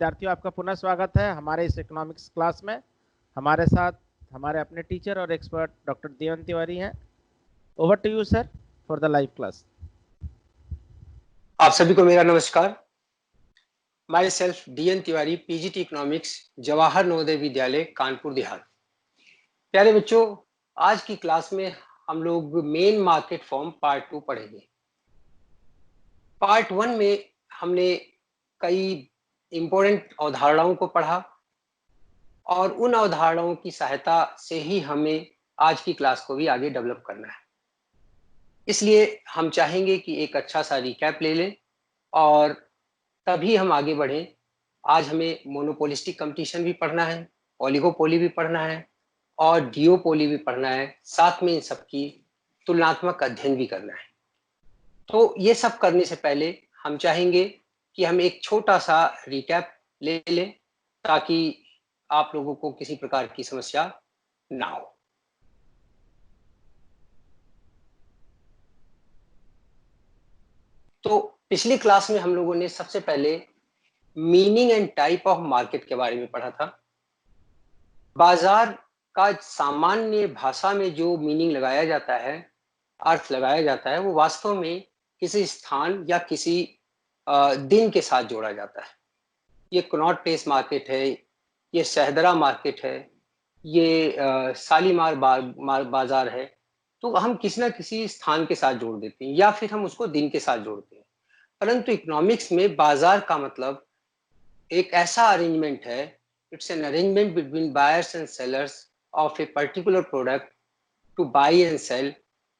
विद्यार्थियों, आपका पुनः स्वागत है हमारे इस इकोनॉमिक्स क्लास में। हमारे साथ हमारे अपने टीचर और एक्सपर्ट डॉक्टर देवन तिवारी हैं। Over to you sir for the live class. आप सभी को मेरा नमस्कार। Myself DN Tiwari, PGT economics, Jawahar Navodaya Vidyalaya, Kanpur देहात। प्यारे बच्चों, आज की क्लास में हम लोग मेन मार्केट फॉर्म पार्ट 2 पढ़ेंगे। पार्ट 1 में हमने कई इंपॉर्टेंट अवधारणाओं को पढ़ा और उन अवधारणाओं की सहायता से ही हमें आज की क्लास को भी आगे डेवलप करना है। इसलिए हम चाहेंगे कि एक अच्छा सा रिकैप ले लें और तभी हम आगे बढ़ें। आज हमें मोनोपोलिस्टिक कंपटीशन भी पढ़ना है, ओलिगोपोली भी पढ़ना है और डिओपोली भी पढ़ना है, साथ में इन सबकी तुलनात्मक अध्ययन भी करना है। तो ये सब करने से पहले हम चाहेंगे कि हम एक छोटा सा रिकैप ले लें ताकि आप लोगों को किसी प्रकार की समस्या ना हो। तो पिछली क्लास में हम लोगों ने सबसे पहले meaning and type of market के बारे में पढ़ा था। बाजार का सामान्य भाषा में जो मीनिंग लगाया जाता है, अर्थ लगाया जाता है, वो वास्तव में किसी स्थान या किसी दिन के साथ जोड़ा जाता है। ये कनॉट प्लेस मार्केट है, ये शहदरा मार्केट है, ये शालीमार बाजार है। तो हम किसी ना किसी स्थान के साथ जोड़ देते हैं या फिर हम उसको दिन के साथ जोड़ते हैं। परंतु इकोनॉमिक्स में बाजार का मतलब एक ऐसा अरेंजमेंट है, it's an arrangement between buyers and sellers of a particular product to buy and sell,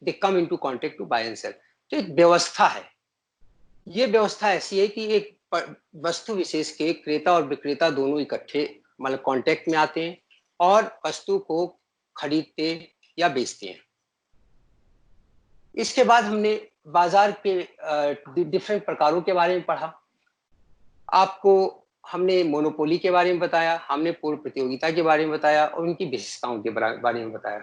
they come into contact to buy and sell. तो एक व्यवस्था है। ये व्यवस्था ऐसी है कि एक वस्तु विशेष के क्रेता और विक्रेता दोनों इकट्ठे मतलब कांटेक्ट में आते हैं और वस्तु को खरीदते या बेचते हैं। इसके बाद हमने बाजार के डिफरेंट प्रकारों के बारे में पढ़ा। आपको हमने मोनोपोली के बारे में बताया, हमने पूर्व प्रतियोगिता के बारे में बताया और उनकी विशेषताओं के बारे में बताया।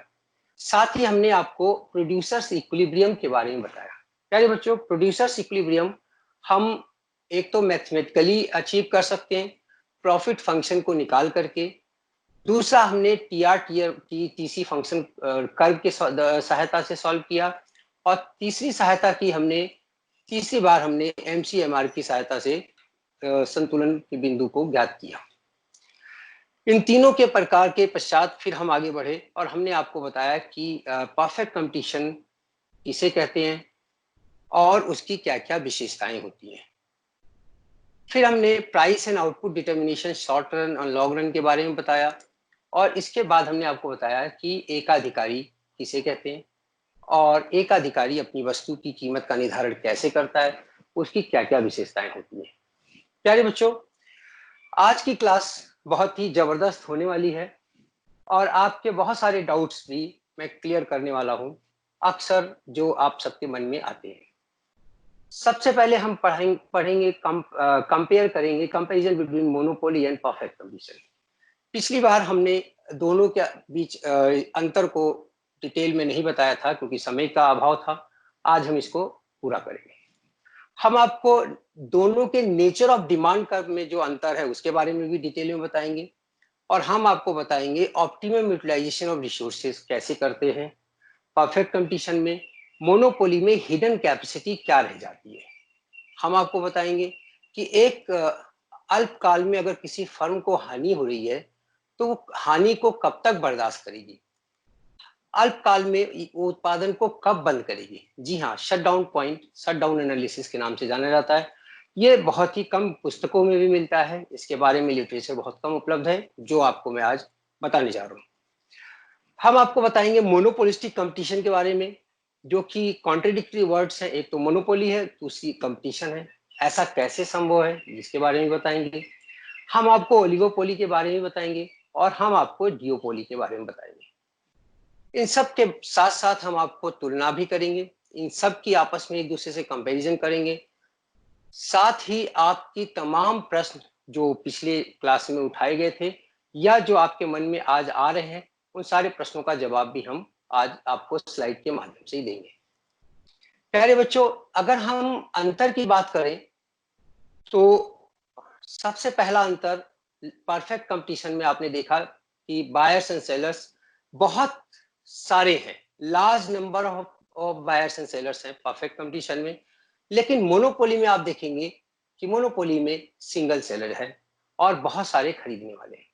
साथ ही हमने आपको प्रोड्यूसर्स इक्विलिब्रियम के बारे में बताया। प्यारे बच्चों, प्रोड्यूसर्स इक्विलिब्रियम हम एक तो मैथमेटिकली अचीव कर सकते हैं प्रॉफिट फंक्शन को निकाल करके। दूसरा हमने TC फंक्शन कर्व के सहायता से सॉल्व किया और तीसरी बार हमने MCMR की सहायता से संतुलन के बिंदु को ज्ञात किया। इन तीनों के प्रकार के पश्चात फिर हम आगे बढ़े और हमने आपको बताया कि परफेक्ट कंपटीशन किसे कहते हैं और उसकी क्या क्या विशेषताएं होती हैं। फिर हमने price and output determination short run और लॉन्ग रन के बारे में बताया और इसके बाद हमने आपको बताया कि एकाधिकारी किसे कहते हैं और एकाधिकारी अपनी वस्तु की कीमत का निर्धारण कैसे करता है, उसकी क्या क्या विशेषताएं होती हैं। प्यारे बच्चों, आज की क्लास बहुत ही जबरदस्त होने वाली है और आपके बहुत सारे डाउट्स भी मैं क्लियर करने वाला हूं, अक्सर जो आप सबके मन में आते हैं। सबसे पहले हम पढ़ेंगे कंपेयर करेंगे comparison between monopoly and perfect competition. पिछली बार हमने दोनों के बीच अंतर को डिटेल में नहीं बताया था क्योंकि समय का अभाव था। आज हम इसको पूरा करेंगे। हम आपको दोनों के नेचर ऑफ डिमांड कर्व में जो अंतर है उसके बारे में भी डिटेल में बताएंगे और हम आपको बताएंगे ऑप्टिमम यूटिलाइजेशन ऑफ रिसोर्सेज कैसे करते हैं परफेक्ट कंपटीशन में। मोनोपोली में हिडन कैपेसिटी क्या रह जाती है। हम आपको बताएंगे कि एक अल्पकाल में अगर किसी फर्म को हानि हो रही है तो वो हानि को कब तक बर्दाश्त करेगी, अल्पकाल में वो उत्पादन को कब बंद करेगी। जी हाँ, शटडाउन पॉइंट, शटडाउन एनालिसिस के नाम से जाना जाता है। ये बहुत ही कम पुस्तकों में भी मिलता है, इसके बारे में लिटरेचर बहुत कम उपलब्ध है जो आपको मैं आज बताने जा रहा हूँ। हम आपको बताएंगे मोनोपोलिस्टिक कंपटीशन के बारे में, जो कि कॉन्ट्रडिक्टरी वर्ड्स हैं। एक तो मोनोपोली है, दूसरी कंपटीशन है। ऐसा कैसे संभव है जिसके बारे में बताएंगे। हम आपको ओलिगोपोली के बारे में बताएंगे और हम आपको डिओपोली के बारे में बताएंगे। इन सब के साथ साथ हम आपको तुलना भी करेंगे, इन सब की आपस में एक दूसरे से कंपैरिजन करेंगे। साथ ही आपकी तमाम प्रश्न जो पिछले क्लास में उठाए गए थे या जो आपके मन में आज आ रहे हैं, उन सारे प्रश्नों का जवाब भी हम आज आपको स्लाइड के माध्यम से ही देंगे। प्यारे बच्चों, अगर हम अंतर की बात करें तो सबसे पहला अंतर परफेक्ट कंपटीशन में आपने देखा कि बायर्स एंड सेलर्स बहुत सारे हैं, large number of buyers and sellers हैं परफेक्ट कंपटीशन में। लेकिन मोनोपोली में आप देखेंगे कि मोनोपोली में सिंगल सेलर है और बहुत सारे खरीदने वाले हैं।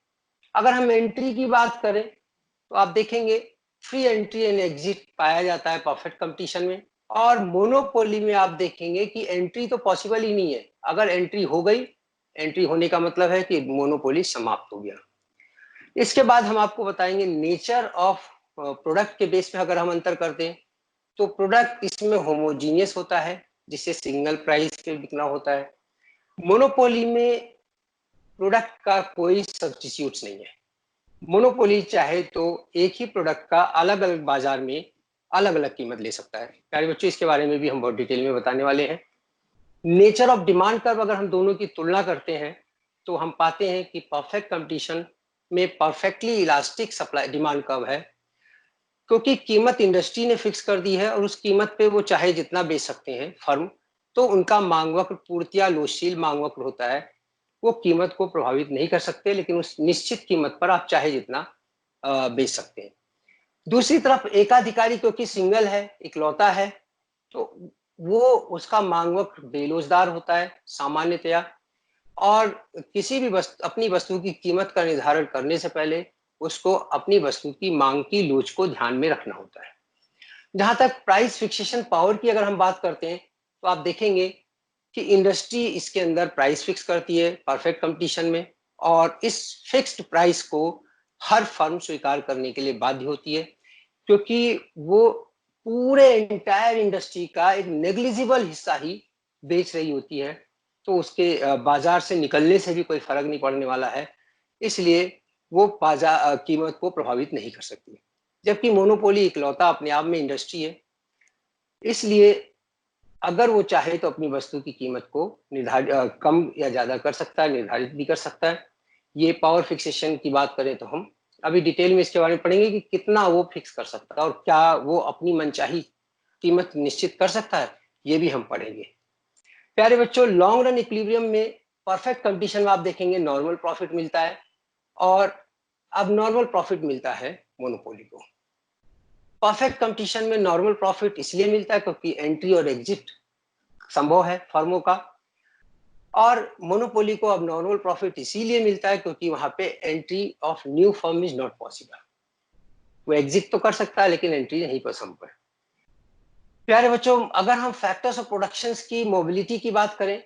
अगर हम एंट्री की बात करें तो आप देखेंगे फ्री एंट्री एंड एग्जिट पाया जाता है परफेक्ट कंपटीशन में, और मोनोपोली में आप देखेंगे कि एंट्री तो पॉसिबल ही नहीं है। अगर एंट्री हो गई, एंट्री होने का मतलब है कि मोनोपोली समाप्त हो गया। इसके बाद हम आपको बताएंगे नेचर ऑफ प्रोडक्ट के बेस पे अगर हम अंतर करते हैं तो प्रोडक्ट इसमें होमोजीनियस होता है, जिससे सिंगल प्राइस पे बिकना होता है। मोनोपोली में प्रोडक्ट का कोई सब्स्टिट्यूट्स नहीं है। मोनोपोली चाहे तो एक ही प्रोडक्ट का अलग अलग बाजार में अलग अलग कीमत ले सकता है। प्यारे बच्चों, इसके बारे में भी हम बहुत डिटेल में बताने वाले हैं। नेचर ऑफ डिमांड कर्व अगर हम दोनों की तुलना करते हैं तो हम पाते हैं कि परफेक्ट कंपटीशन में perfectly elastic supply demand curve है, क्योंकि कीमत इंडस्ट्री ने फिक्स कर दी है और उस कीमत पे वो चाहे जितना बेच सकते हैं फर्म, तो उनका मांग वक्र पूर्णतया लोचशील मांग वक्र होता है। वो कीमत को प्रभावित नहीं कर सकते, लेकिन उस निश्चित कीमत पर आप चाहे जितना बेच सकते हैं। दूसरी तरफ एकाधिकारी क्योंकि सिंगल है, इकलौता है, तो वो उसका मांग वक्र बेलोचदार होता है सामान्यतया, और किसी भी अपनी वस्तु की कीमत का निर्धारण करने से पहले उसको अपनी वस्तु की मांग की लोच को ध्यान में रखना होता है। जहां तक प्राइस फिक्सेशन पावर की अगर हम बात करते हैं तो आप देखेंगे कि इंडस्ट्री इसके अंदर प्राइस फिक्स करती है परफेक्ट कंपटीशन में, और इस फिक्स्ड प्राइस को हर फर्म स्वीकार करने के लिए बाध्य होती है, क्योंकि वो पूरे एंटायर इंडस्ट्री का एक नेग्लिजिबल हिस्सा ही बेच रही होती है, तो उसके बाजार से निकलने से भी कोई फर्क नहीं पड़ने वाला है, इसलिए वो बाजार कीमत को प्रभावित नहीं कर सकती। जबकि मोनोपोली इकलौता अपने आप में इंडस्ट्री है, इसलिए अगर वो चाहे तो अपनी वस्तु की कीमत को निर्धारित कम या ज्यादा कर सकता है, निर्धारित भी कर सकता है। ये पावर फिक्सेशन की बात करें तो हम अभी डिटेल में इसके बारे में पढ़ेंगे कि कितना वो फिक्स कर सकता है और क्या वो अपनी मनचाही कीमत निश्चित कर सकता है, ये भी हम पढ़ेंगे। प्यारे बच्चों, लॉन्ग रन इक्विलिब्रियम में परफेक्ट कंडीशन में आप देखेंगे नॉर्मल प्रॉफिट मिलता है, और अब नॉर्मल प्रॉफिट मिलता है मोनोपोली को। परफेक्ट कंपटीशन में नॉर्मल प्रॉफिट इसलिए मिलता है क्योंकि एंट्री और एग्जिट संभव है फर्मों का, और मोनोपोली को अब नॉर्मल प्रॉफिट इसीलिए मिलता है क्योंकि वहां पे entry of new firm is not possible. वो एग्जिट तो कर सकता है लेकिन एंट्री नहीं संभव है। प्यारे बच्चों, अगर हम फैक्टर्स ऑफ प्रोडक्शन की मोबिलिटी की बात करें,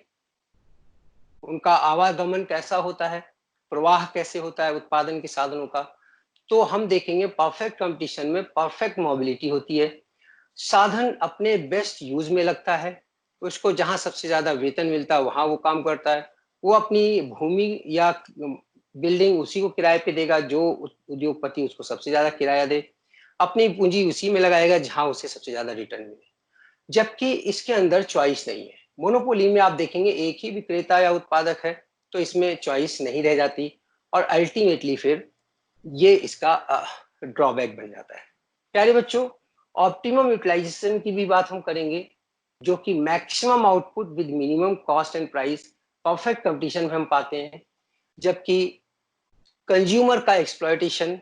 उनका आवागमन कैसा होता है, प्रवाह कैसे होता है उत्पादन के साधनों का, तो हम देखेंगे परफेक्ट कंपटीशन में परफेक्ट मोबिलिटी होती है। साधन अपने बेस्ट यूज में लगता है, उसको जहां सबसे ज्यादा वेतन मिलता है वहां वो काम करता है। वो अपनी भूमि या बिल्डिंग उसी को किराए पे देगा जो उद्योगपति उसको सबसे ज्यादा किराया दे, अपनी पूंजी उसी में लगाएगा जहां उसे सबसे ज्यादा रिटर्न मिले। जबकि इसके अंदर चॉइस नहीं है। मोनोपोली में आप देखेंगे एक ही विक्रेता या उत्पादक है, तो इसमें चॉइस नहीं रह जाती, और अल्टीमेटली फिर ये इसका ड्रॉबैक बन जाता है। प्यारे बच्चों, ऑप्टिमम यूटिलाइजेशन की भी बात हम करेंगे, जो कि maximum output with minimum cost and price perfect competition में हम पाते हैं, जबकि कंज्यूमर का एक्सप्लॉयटेशन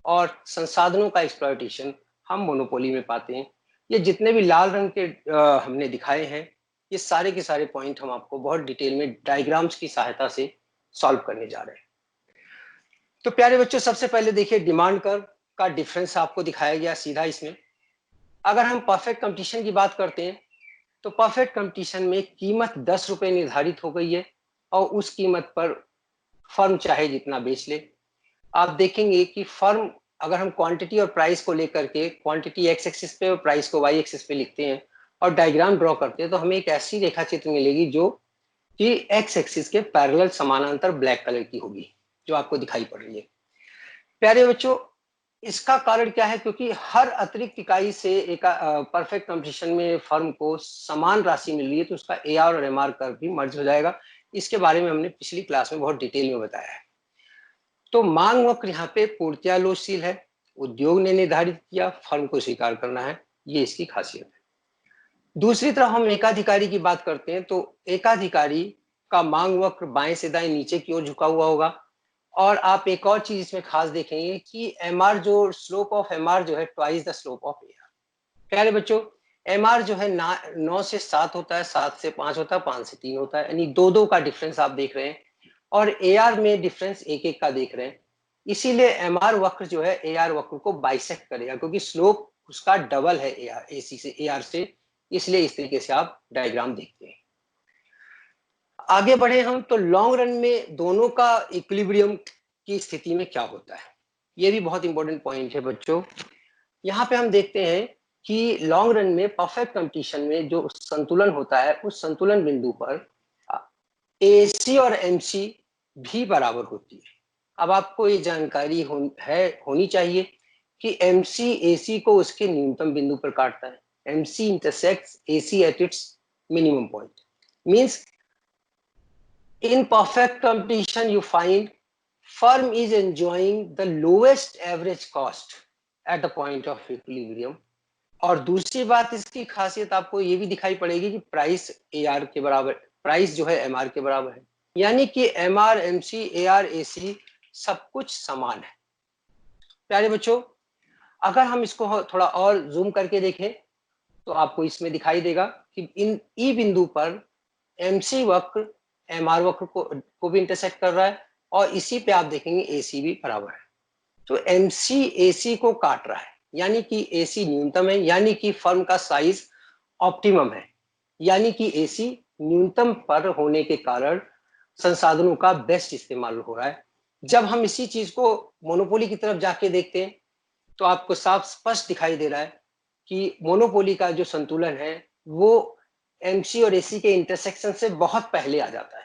और संसाधनों का एक्सप्लॉयटेशन हम मोनोपोली में पाते हैं। ये जितने भी लाल रंग के हमने दिखाए हैं, ये सारे के सारे पॉइंट हम आपको बहुत डिटेल में डायग्राम्स की सहायता से सॉल्व करने जा रहे हैं। तो प्यारे बच्चों, सबसे पहले देखिए डिमांड कर्व का डिफरेंस आपको दिखाया गया सीधा इसमें। अगर हम परफेक्ट कंपटीशन की बात करते हैं तो परफेक्ट कंपटीशन में कीमत 10 रुपए निर्धारित हो गई है, और उस कीमत पर फर्म चाहे जितना बेच ले। आप देखेंगे कि फर्म, अगर हम क्वांटिटी और प्राइस को लेकर के क्वांटिटी एक्स एक्सिस पे और प्राइस को वाई एक्सिस पे लिखते हैं और डायग्राम ड्रॉ करते हैं, तो हमें एक ऐसी रेखा चित्र मिलेगी जो कि एक्स एक्सिस के पैरेलल समानांतर ब्लैक कलर की होगी, जो आपको दिखाई पड़ रही है। प्यारे बच्चों, इसका कारण क्या है? क्योंकि हर अतिरिक्त इकाई से एक परफेक्ट कंपटीशन में फर्म को समान राशि मिल रही है, तो उसका एआर और एमआर कर्व भी मर्ज हो जाएगा। इसके बारे में हमने पिछली क्लास में बहुत डिटेल में बताया है। तो मांग वक्र यहाँ पे पूर्णतया लोचशील है, उद्योग ने निर्धारित किया, फर्म को स्वीकार करना है, ये इसकी खासियत है। दूसरी तरफ हम एकाधिकारी की बात करते हैं, तो एकाधिकारी का मांग वक्र बाएं से दाएं नीचे की ओर झुका हुआ होगा। और आप एक और चीज इसमें खास देखेंगे कि एमआर जो स्लोप ऑफ एमआर जो है twice the slope of AR. प्यारे बच्चों, एमआर जो है 9 से 7 होता है, 7 से 5 होता है, 5 से 3 होता है, यानी 2-2 का डिफरेंस आप देख रहे हैं। और एआर में डिफरेंस 1-1 का देख रहे हैं। इसीलिए एमआर वक्र जो है एआर वक्र को बाइसेक्ट करेगा, क्योंकि स्लोप उसका डबल है एआर एसी से एआर से, इसलिए इस तरीके से आप डायग्राम देखते हैं। आगे बढ़े हम तो लॉन्ग रन में दोनों का इक्विलिब्रियम की स्थिति में क्या होता है, ये भी बहुत इंपॉर्टेंट पॉइंट है बच्चों। यहाँ पे हम देखते हैं कि लॉन्ग रन में परफेक्ट कंडीशन में जो संतुलन होता है, उस संतुलन बिंदु पर एसी और एमसी भी बराबर होती है। अब आपको ये जानकारी होनी चाहिए कि एमसी एसी को उसके न्यूनतम बिंदु पर काटता है। MC intersects AC at its minimum point. Means in perfect competition you find firm is enjoying the lowest average cost at the point of equilibrium। और दूसरी बात इसकी खासियत आपको ये भी दिखाई पड़ेगी कि प्राइस एआर के बराबर, प्राइस जो है एमआर के बराबर है, यानी कि एमआर एमसी एआर एसी सब कुछ समान है। प्यारे बच्चों, अगर हम इसको थोड़ा और जूम करके देखें तो आपको इसमें दिखाई देगा कि इन ई बिंदु पर एमसी वक्र एमआर वक्र को भी इंटरसेक्ट कर रहा है, और इसी पे आप देखेंगे एसी भी बराबर है। तो एमसी एसी को काट रहा है, यानी कि एसी न्यूनतम है, यानी कि फर्म का साइज ऑप्टिमम है, यानी कि एसी न्यूनतम पर होने के कारण संसाधनों का बेस्ट इस्तेमाल हो रहा है। जब हम इसी चीज को मोनोपोली की तरफ जाके देखते हैं तो आपको साफ स्पष्ट दिखाई दे रहा है कि मोनोपोली का जो संतुलन है वो एमसी और एसी के इंटरसेक्शन से बहुत पहले आ जाता है,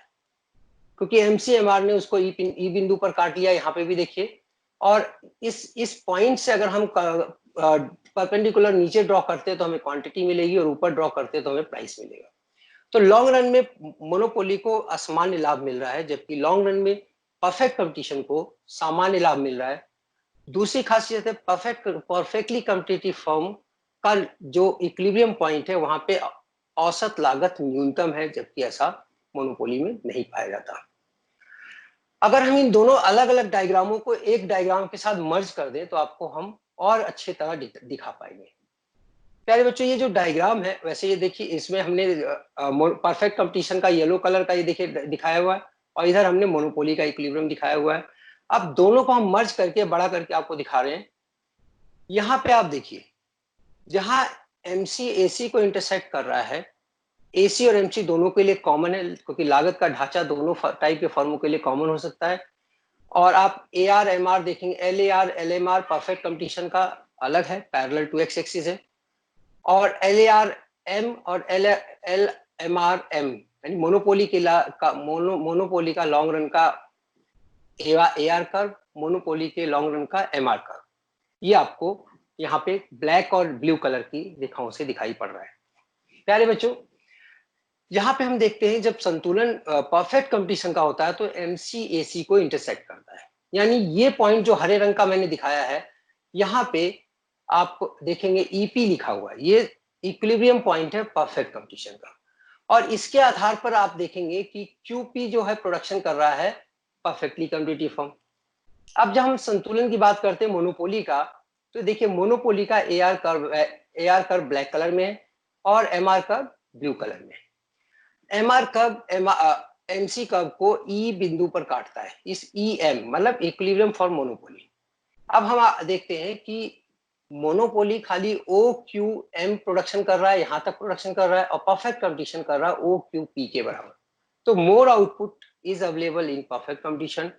क्योंकि एमसी एमआर ने उसको ई बिंदु पर काट लिया, यहाँ पे भी देखिए। और इस पॉइंट से अगर हम परपेंडिकुलर नीचे ड्रॉ करते हैं तो हमें क्वांटिटी मिलेगी, और ऊपर ड्रॉ करते हैं तो हमें प्राइस मिलेगा। तो लॉन्ग रन में मोनोपोली को असामान्य लाभ मिल रहा है, जबकि लॉन्ग रन में परफेक्ट कंपटीशन को सामान्य लाभ मिल रहा है। दूसरी खासियत है परफेक्टली कॉम्पिटिटिव फर्म का जो इक्विलिब्रियम पॉइंट है वहां पे औसत लागत न्यूनतम है, जबकि ऐसा मोनोपोली में नहीं पाया जाता। अगर हम इन दोनों अलग अलग डायग्रामों को एक डायग्राम के साथ मर्ज कर दें तो आपको हम और अच्छी तरह दिखा पाएंगे। प्यारे बच्चों, ये जो डायग्राम है, वैसे ये देखिए इसमें हमने परफेक्ट कंपटीशन का येलो कलर का ये देखिए दिखाया हुआ है, और इधर हमने मोनोपोली का इक्विलिब्रियम दिखाया हुआ है। अब दोनों को हम मर्ज करके बड़ा करके आपको दिखा रहे हैं। यहाँ पे आप देखिए, जहां एमसी एसी को इंटरसेक्ट कर रहा है, एसी और एमसी दोनों के लिए कॉमन है, क्योंकि लागत का ढांचा दोनों टाइप के फर्मों के लिए कॉमन हो सकता है। और आप ए आर एम आर देखेंगे, L A R L M R perfect competition का अलग है, पैरेलल टू एक्स एक्सिस है। और एल ए आर एम और एल एम आर एम यानी मोनोपोली मोनोपोली का लॉन्ग रन का ए आर कर्व, मोनोपोली के लॉन्ग रन का एम आर कर्व, ये आपको यहाँ पे ब्लैक और ब्लू कलर की रेखाओं से दिखाई पड़ रहा है। प्यारे बच्चों, यहाँ पे हम देखते हैं जब संतुलन परफेक्ट कंपटीशन का होता है तो एमसी एसी को इंटरसेक्ट करता है, यानी ये पॉइंट जो हरे रंग का मैंने दिखाया है, यहाँ पे आप देखेंगे ईपी लिखा हुआ है, ये इक्विलिब्रियम पॉइंट है परफेक्ट कंपटीशन का। और इसके आधार पर आप देखेंगे कि क्यूपी जो है प्रोडक्शन कर रहा है परफेक्टली कॉम्पिटिटिव फर्म। अब जब हम संतुलन की बात करते हैं मोनोपोली का, तो देखिए मोनोपोली का A R curve black colour में है और M R curve blue colour में। M R curve MC curve को ई बिंदु पर काटता है, इस ई एम मतलब इक्विलिब्रियम फॉर मोनोपोली। अब हम देखते हैं कि मोनोपोली खाली ओ क्यू एम प्रोडक्शन कर रहा है, यहां तक प्रोडक्शन कर रहा है, और परफेक्ट कंपटीशन कर रहा है ओ क्यू पी के बराबर। तो more output is available in perfect competition.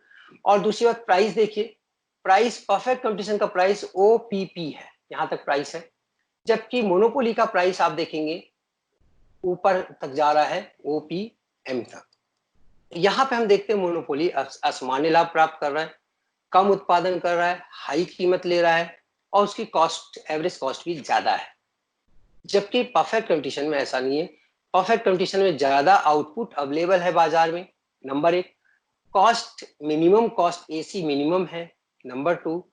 और दूसरी बात प्राइस देखिए, प्राइस परफेक्ट कंपटीशन का प्राइस ओ पी पी है, यहां तक प्राइस है, जबकि मोनोपोली का प्राइस आप देखेंगे ऊपर तक जा रहा है ओ पी एम तक। यहाँ पे हम देखते हैं मोनोपोली असामान्य लाभ प्राप्त कर रहा है, कम उत्पादन कर रहा है, हाई कीमत ले रहा है, और उसकी कॉस्ट एवरेज कॉस्ट भी ज्यादा है। जबकि परफेक्ट कंपटीशन में ऐसा नहीं है, परफेक्ट कंपटीशन में ज्यादा आउटपुट अवेलेबल है बाजार में, नंबर एक। Cost minimum cost AC minimum है, नंबर टू।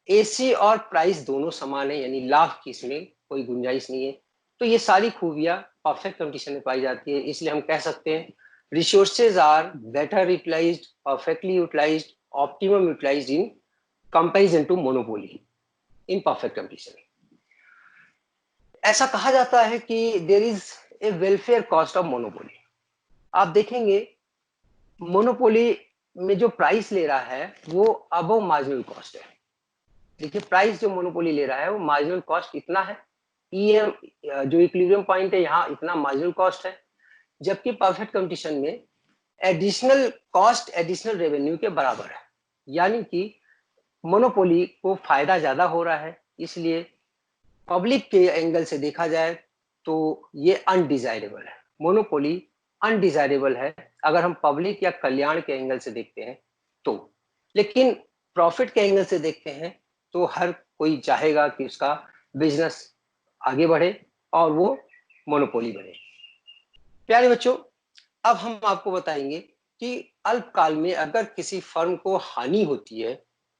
एसी और प्राइस दोनों समान है, यानी लाभ की इसमें कोई गुंजाइश नहीं है। तो ये सारी खूबियां परफेक्ट कंपटीशन में पाई जाती है, इसलिए हम कह सकते हैं resources are better utilized, perfectly utilized, optimum utilized in comparison to monopoly in perfect condition. ऐसा कहा जाता है कि there is a welfare cost of monopoly. आप देखेंगे मोनोपोली में जो प्राइस ले रहा है वो अबव मार्जिनल कॉस्ट है। देखिए प्राइस जो मोनोपोली ले रहा है वो मार्जिनल कॉस्ट इतना है, ईएम जो इक्विलिब्रियम पॉइंट है यहाँ इतना मार्जिनल कॉस्ट है, जबकि परफेक्ट कंपटीशन में एडिशनल कॉस्ट एडिशनल रेवेन्यू के बराबर है। यानी कि मोनोपोली को फायदा ज्यादा हो रहा है, इसलिए पब्लिक के एंगल से देखा जाए तो ये अनडिजायरेबल है। मोनोपोली अनडिजायरेबल है अगर हम पब्लिक या कल्याण के एंगल से देखते हैं तो, लेकिन प्रॉफिट के एंगल से देखते हैं तो हर कोई चाहेगा कि उसका बिजनेस आगे बढ़े और वो मोनोपोली बने। प्यारे बच्चों, अब हम आपको बताएंगे कि अल्पकाल में अगर किसी फर्म को हानि होती है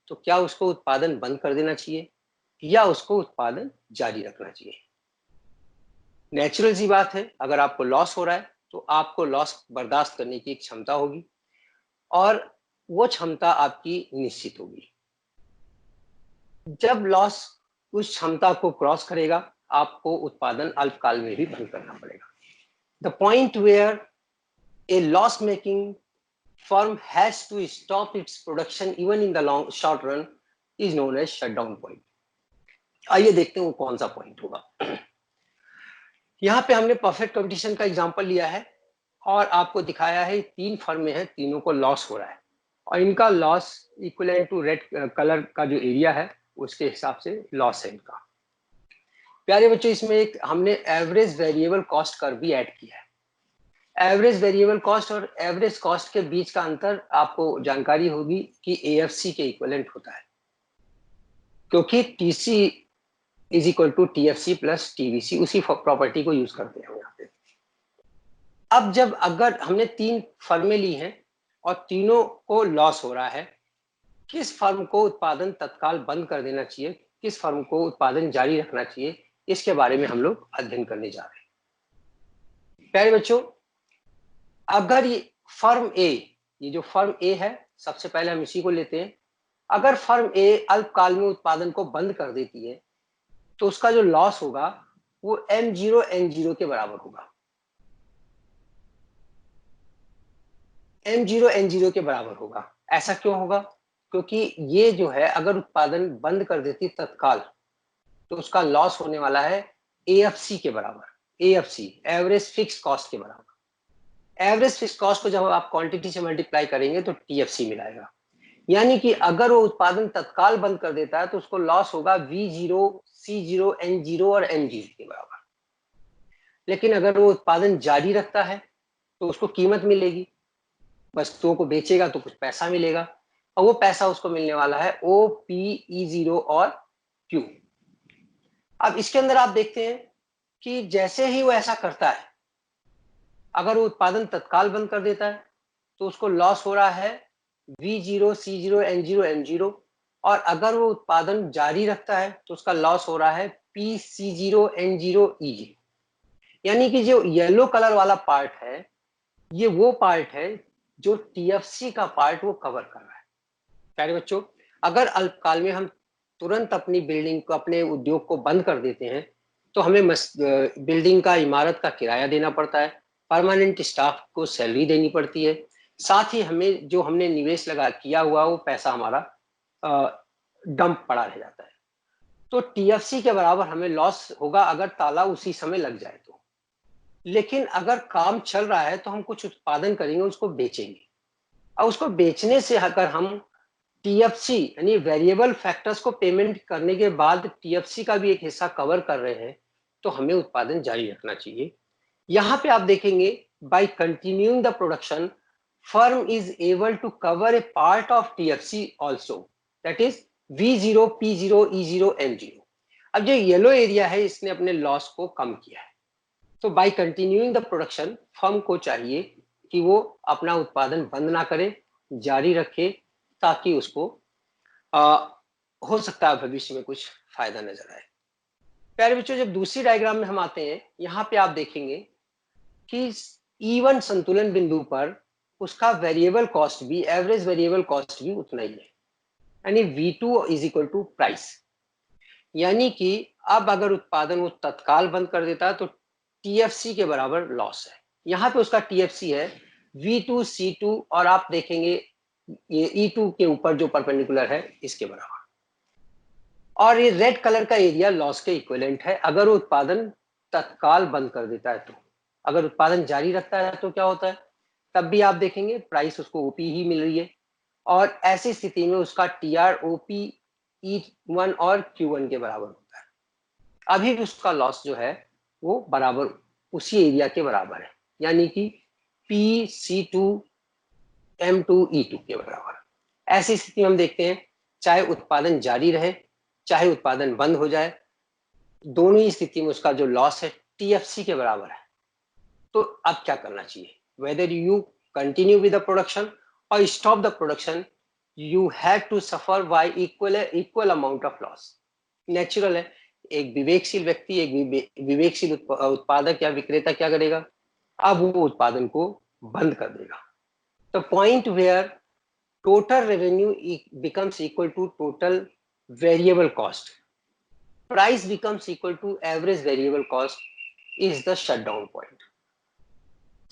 तो क्या उसको उत्पादन बंद कर देना चाहिए या उसको उत्पादन जारी रखना चाहिए। नेचुरल सी बात है, अगर आपको लॉस हो रहा है तो आपको लॉस बर्दाश्त करने की एक क्षमता होगी और वो क्षमता आपकी निश्चित होगी। जब लॉस उस क्षमता को क्रॉस करेगा आपको उत्पादन अल्पकाल में भी बंद करना पड़ेगा। The point where a loss making firm has to stop its production even in the long short run is known as shutdown point. आइए देखते हैं वो कौन सा पॉइंट होगा। यहाँ पे हमने परफेक्ट कंपटीशन का एग्जांपल लिया है और आपको दिखाया है तीन फर्में हैं, तीनों को लॉस हो रहा है और इनका loss equivalent to red colour का जो एरिया है उसके हिसाब से लॉस है इनका। प्यारे बच्चों, इसमें एक हमने एवरेज वेरिएबल कॉस्ट कर्व भी ऐड किया है। एवरेज वेरिएबल कॉस्ट और एवरेज कॉस्ट के बीच का अंतर आपको जानकारी होगी कि एएफसी के इक्विवेलेंट होता है, क्योंकि TC is equal to TFC plus TVC, उसी प्रॉपर्टी को यूज करते हैं यहाँ पे। अब जब अगर हमने तीन फर्में ली हैं और तीनों को लॉस हो रहा है, किस फर्म को उत्पादन तत्काल बंद कर देना चाहिए, किस फर्म को उत्पादन जारी रखना चाहिए, इसके बारे में हम लोग अध्ययन करने जा रहे हैं। प्यारे बच्चों, अगर ये फर्म ए, ये जो फर्म ए है, सबसे पहले हम इसी को लेते हैं। अगर फर्म ए अल्पकाल में उत्पादन को बंद कर देती है तो उसका जो लॉस होगा वो M0N0 के बराबर होगा। M0N0 के बराबर होगा। ऐसा क्यों होगा? क्योंकि ये जो है अगर उत्पादन बंद कर देती तत्काल तो उसका लॉस होने वाला है AFC के बराबर, AFC एवरेज फिक्स कॉस्ट के बराबर। एवरेज फिक्स कॉस्ट को जब आप क्वांटिटी से मल्टीप्लाई करेंगे तो टीएफसी मिलाएगा। यानी कि अगर वो उत्पादन तत्काल बंद कर देता है तो उसको लॉस होगा V0, C0, N0 और M0 के बराबर। लेकिन अगर वो उत्पादन जारी रखता है तो उसको कीमत मिलेगी, वस्तुओं को बेचेगा तो कुछ पैसा मिलेगा और वो पैसा उसको मिलने वाला है O, P, E0 और Q। अब इसके अंदर आप देखते हैं कि जैसे ही वो ऐसा करता है, अगर वो उत्पादन तत्काल बंद कर देता है तो उसको लॉस हो रहा है V0, C0, N0, M0 और अगर वो उत्पादन जारी रखता है तो उसका लॉस हो रहा है P, C0, N0, E0। यानी कि जो येलो कलर वाला पार्ट है ये वो पार्ट है जो टीएफसी का पार्ट वो कवर कर रहा है। प्यारे बच्चों, अगर अल्पकाल में हम तुरंत अपनी बिल्डिंग को, अपने उद्योग को बंद कर देते हैं तो हमें बिल्डिंग का, इमारत का किराया देना पड़ता है, परमानेंट स्टाफ को सैलरी देनी पड़ती है, साथ ही हमें जो हमने निवेश लगा किया हुआ वो पैसा हमारा डंप पड़ा रह जाता है। तो टीएफसी के बराबर हमें लॉस होगा अगर ताला उसी समय लग जाए तो। लेकिन अगर काम चल रहा है तो हम कुछ उत्पादन करेंगे, उसको बेचेंगे और उसको बेचने से अगर हम टीएफसी यानी वेरिएबल फैक्टर्स को पेमेंट करने के बाद टीएफसी का भी एक हिस्सा कवर कर रहे हैं तो हमें उत्पादन जारी रखना चाहिए। यहाँ पे आप देखेंगे by continuing the production firm is able to cover a part of TFC also, that is V0, P0, E0, M0। अब जो येलो एरिया है इसने अपने लॉस को कम किया है। तो by continuing the production firm को चाहिए कि वो अपना उत्पादन बंद ना करे, जारी रखे, ताकि उसको हो सकता है भविष्य में कुछ फायदा नजर आए। प्यारे बच्चों, जब दूसरी डायग्राम में हम आते हैं, यहाँ पे आप देखेंगे कि इवन संतुलन बिंदु पर उसका वेरिएबल कॉस्ट भी, एवरेज वेरिएबल कॉस्ट भी उतना ही है, यानी V2 is equal to price. यानी कि अब अगर उत्पादन वो तत्काल बंद कर देता है तो TFC के बराबर लॉस है। यहाँ पे उसका TFC है V2 C2 और आप देखेंगे ये E2 के ऊपर जो परपेंडिकुलर है इसके बराबर, और ये रेड कलर का एरिया लॉस के इक्विवेलेंट है अगर वो उत्पादन तत्काल बंद कर देता है तो। अगर उत्पादन जारी रखता है तो क्या होता है, तब भी आप देखेंगे प्राइस उसको OP ही मिल रही है, और ऐसी स्थिति में उसका TR OP E1 और Q1 के बराबर होता है। अभी भी उसका लॉस जो है वो बराबर उसी एरिया के बराबर है, यानी कि PC2 M2 E2 के बराबर। ऐसी स्थिति में हम देखते हैं चाहे उत्पादन जारी रहे चाहे उत्पादन बंद हो जाए, दोनों ही स्थिति में उसका जो लॉस है TFC के बराबर है। तो अब क्या करना चाहिए, whether you continue with the production और stop the production, you have to suffer by equal amount of loss. Natural है, एक विवेकशील व्यक्ति, एक विवेकशील उत्पादक या विक्रेता क्या करेगा, अब वो उत्पादन को बंद कर देगा। तो point where total revenue becomes equal to total variable cost, price becomes equal to average variable cost is the shutdown point।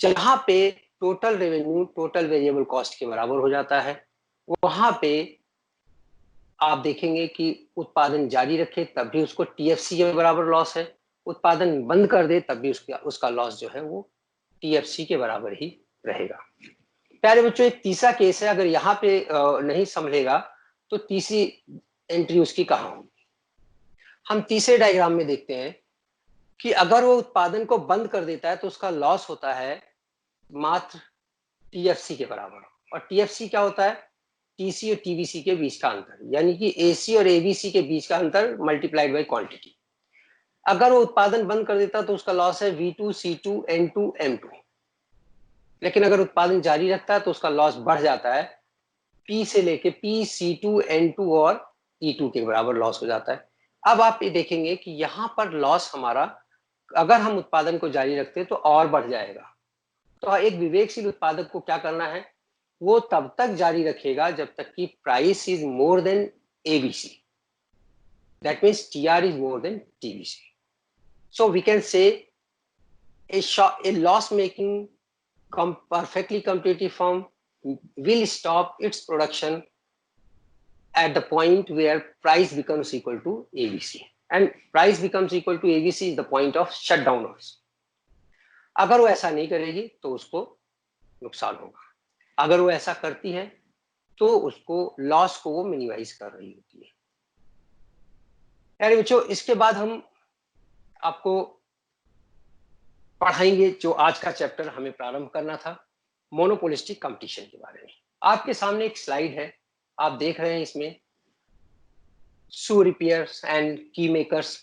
जहां पे total revenue total variable cost के बराबर हो जाता है, वहां पे आप देखेंगे कि उत्पादन जारी रखे तब भी उसको TFC के बराबर लॉस है, उत्पादन बंद कर दे तब भी उसका लॉस जो है वो TFC के बराबर ही रहेगा। प्यारे बच्चों, एक तीसरा केस है, अगर यहाँ पे नहीं संभलेगा तो तीसरी एंट्री उसकी कहाँ होगी। हम तीसरे डायग्राम में देखते हैं कि अगर वो उत्पादन को बंद कर देता है तो उसका लॉस होता है मात्र TFC के बराबर, और TFC क्या होता है, TC और TBC के बीच का अंतर, यानी कि AC और ABC के बीच का अंतर मल्टीप्लाइड बाय क्वांटिटी। अगर वो उत्पादन बंद कर देता तो उसका लॉस है V2 C2 N2 M2, लेकिन अगर उत्पादन जारी रखता है तो उसका लॉस बढ़ जाता है, P से लेके P C2 N2 और E2 के बराबर लॉस हो जाता है। अब आप ये देखेंगे कि यहाँ पर लॉस हमारा अगर हम उत्पादन को जारी रखते हैं तो और बढ़ जाएगा। तो एक विवेकशील उत्पादक को क्या करना है, वो तब तक जारी रखेगा जब तक कि price is more than ABC, that means TR is more than TBC। So we can say a loss making perfectly competitive firm will stop its production at the point where price becomes equal to ABC, and price becomes equal to ABC is the point of shutdown also। अगर वो ऐसा नहीं करेगी तो उसको नुकसान होगा, अगर वो ऐसा करती है तो उसको लॉस को वो मिनिमाइज कर रही होती है। यानी बच्चों, इसके बाद हम आपको पढ़ाएंगे जो आज का चैप्टर हमें प्रारंभ करना था, मोनोपोलिस्टिक कंपटीशन के बारे में। आपके सामने एक स्लाइड है, आप देख रहे हैं इसमें शू रिपेयर्स एंड की makers,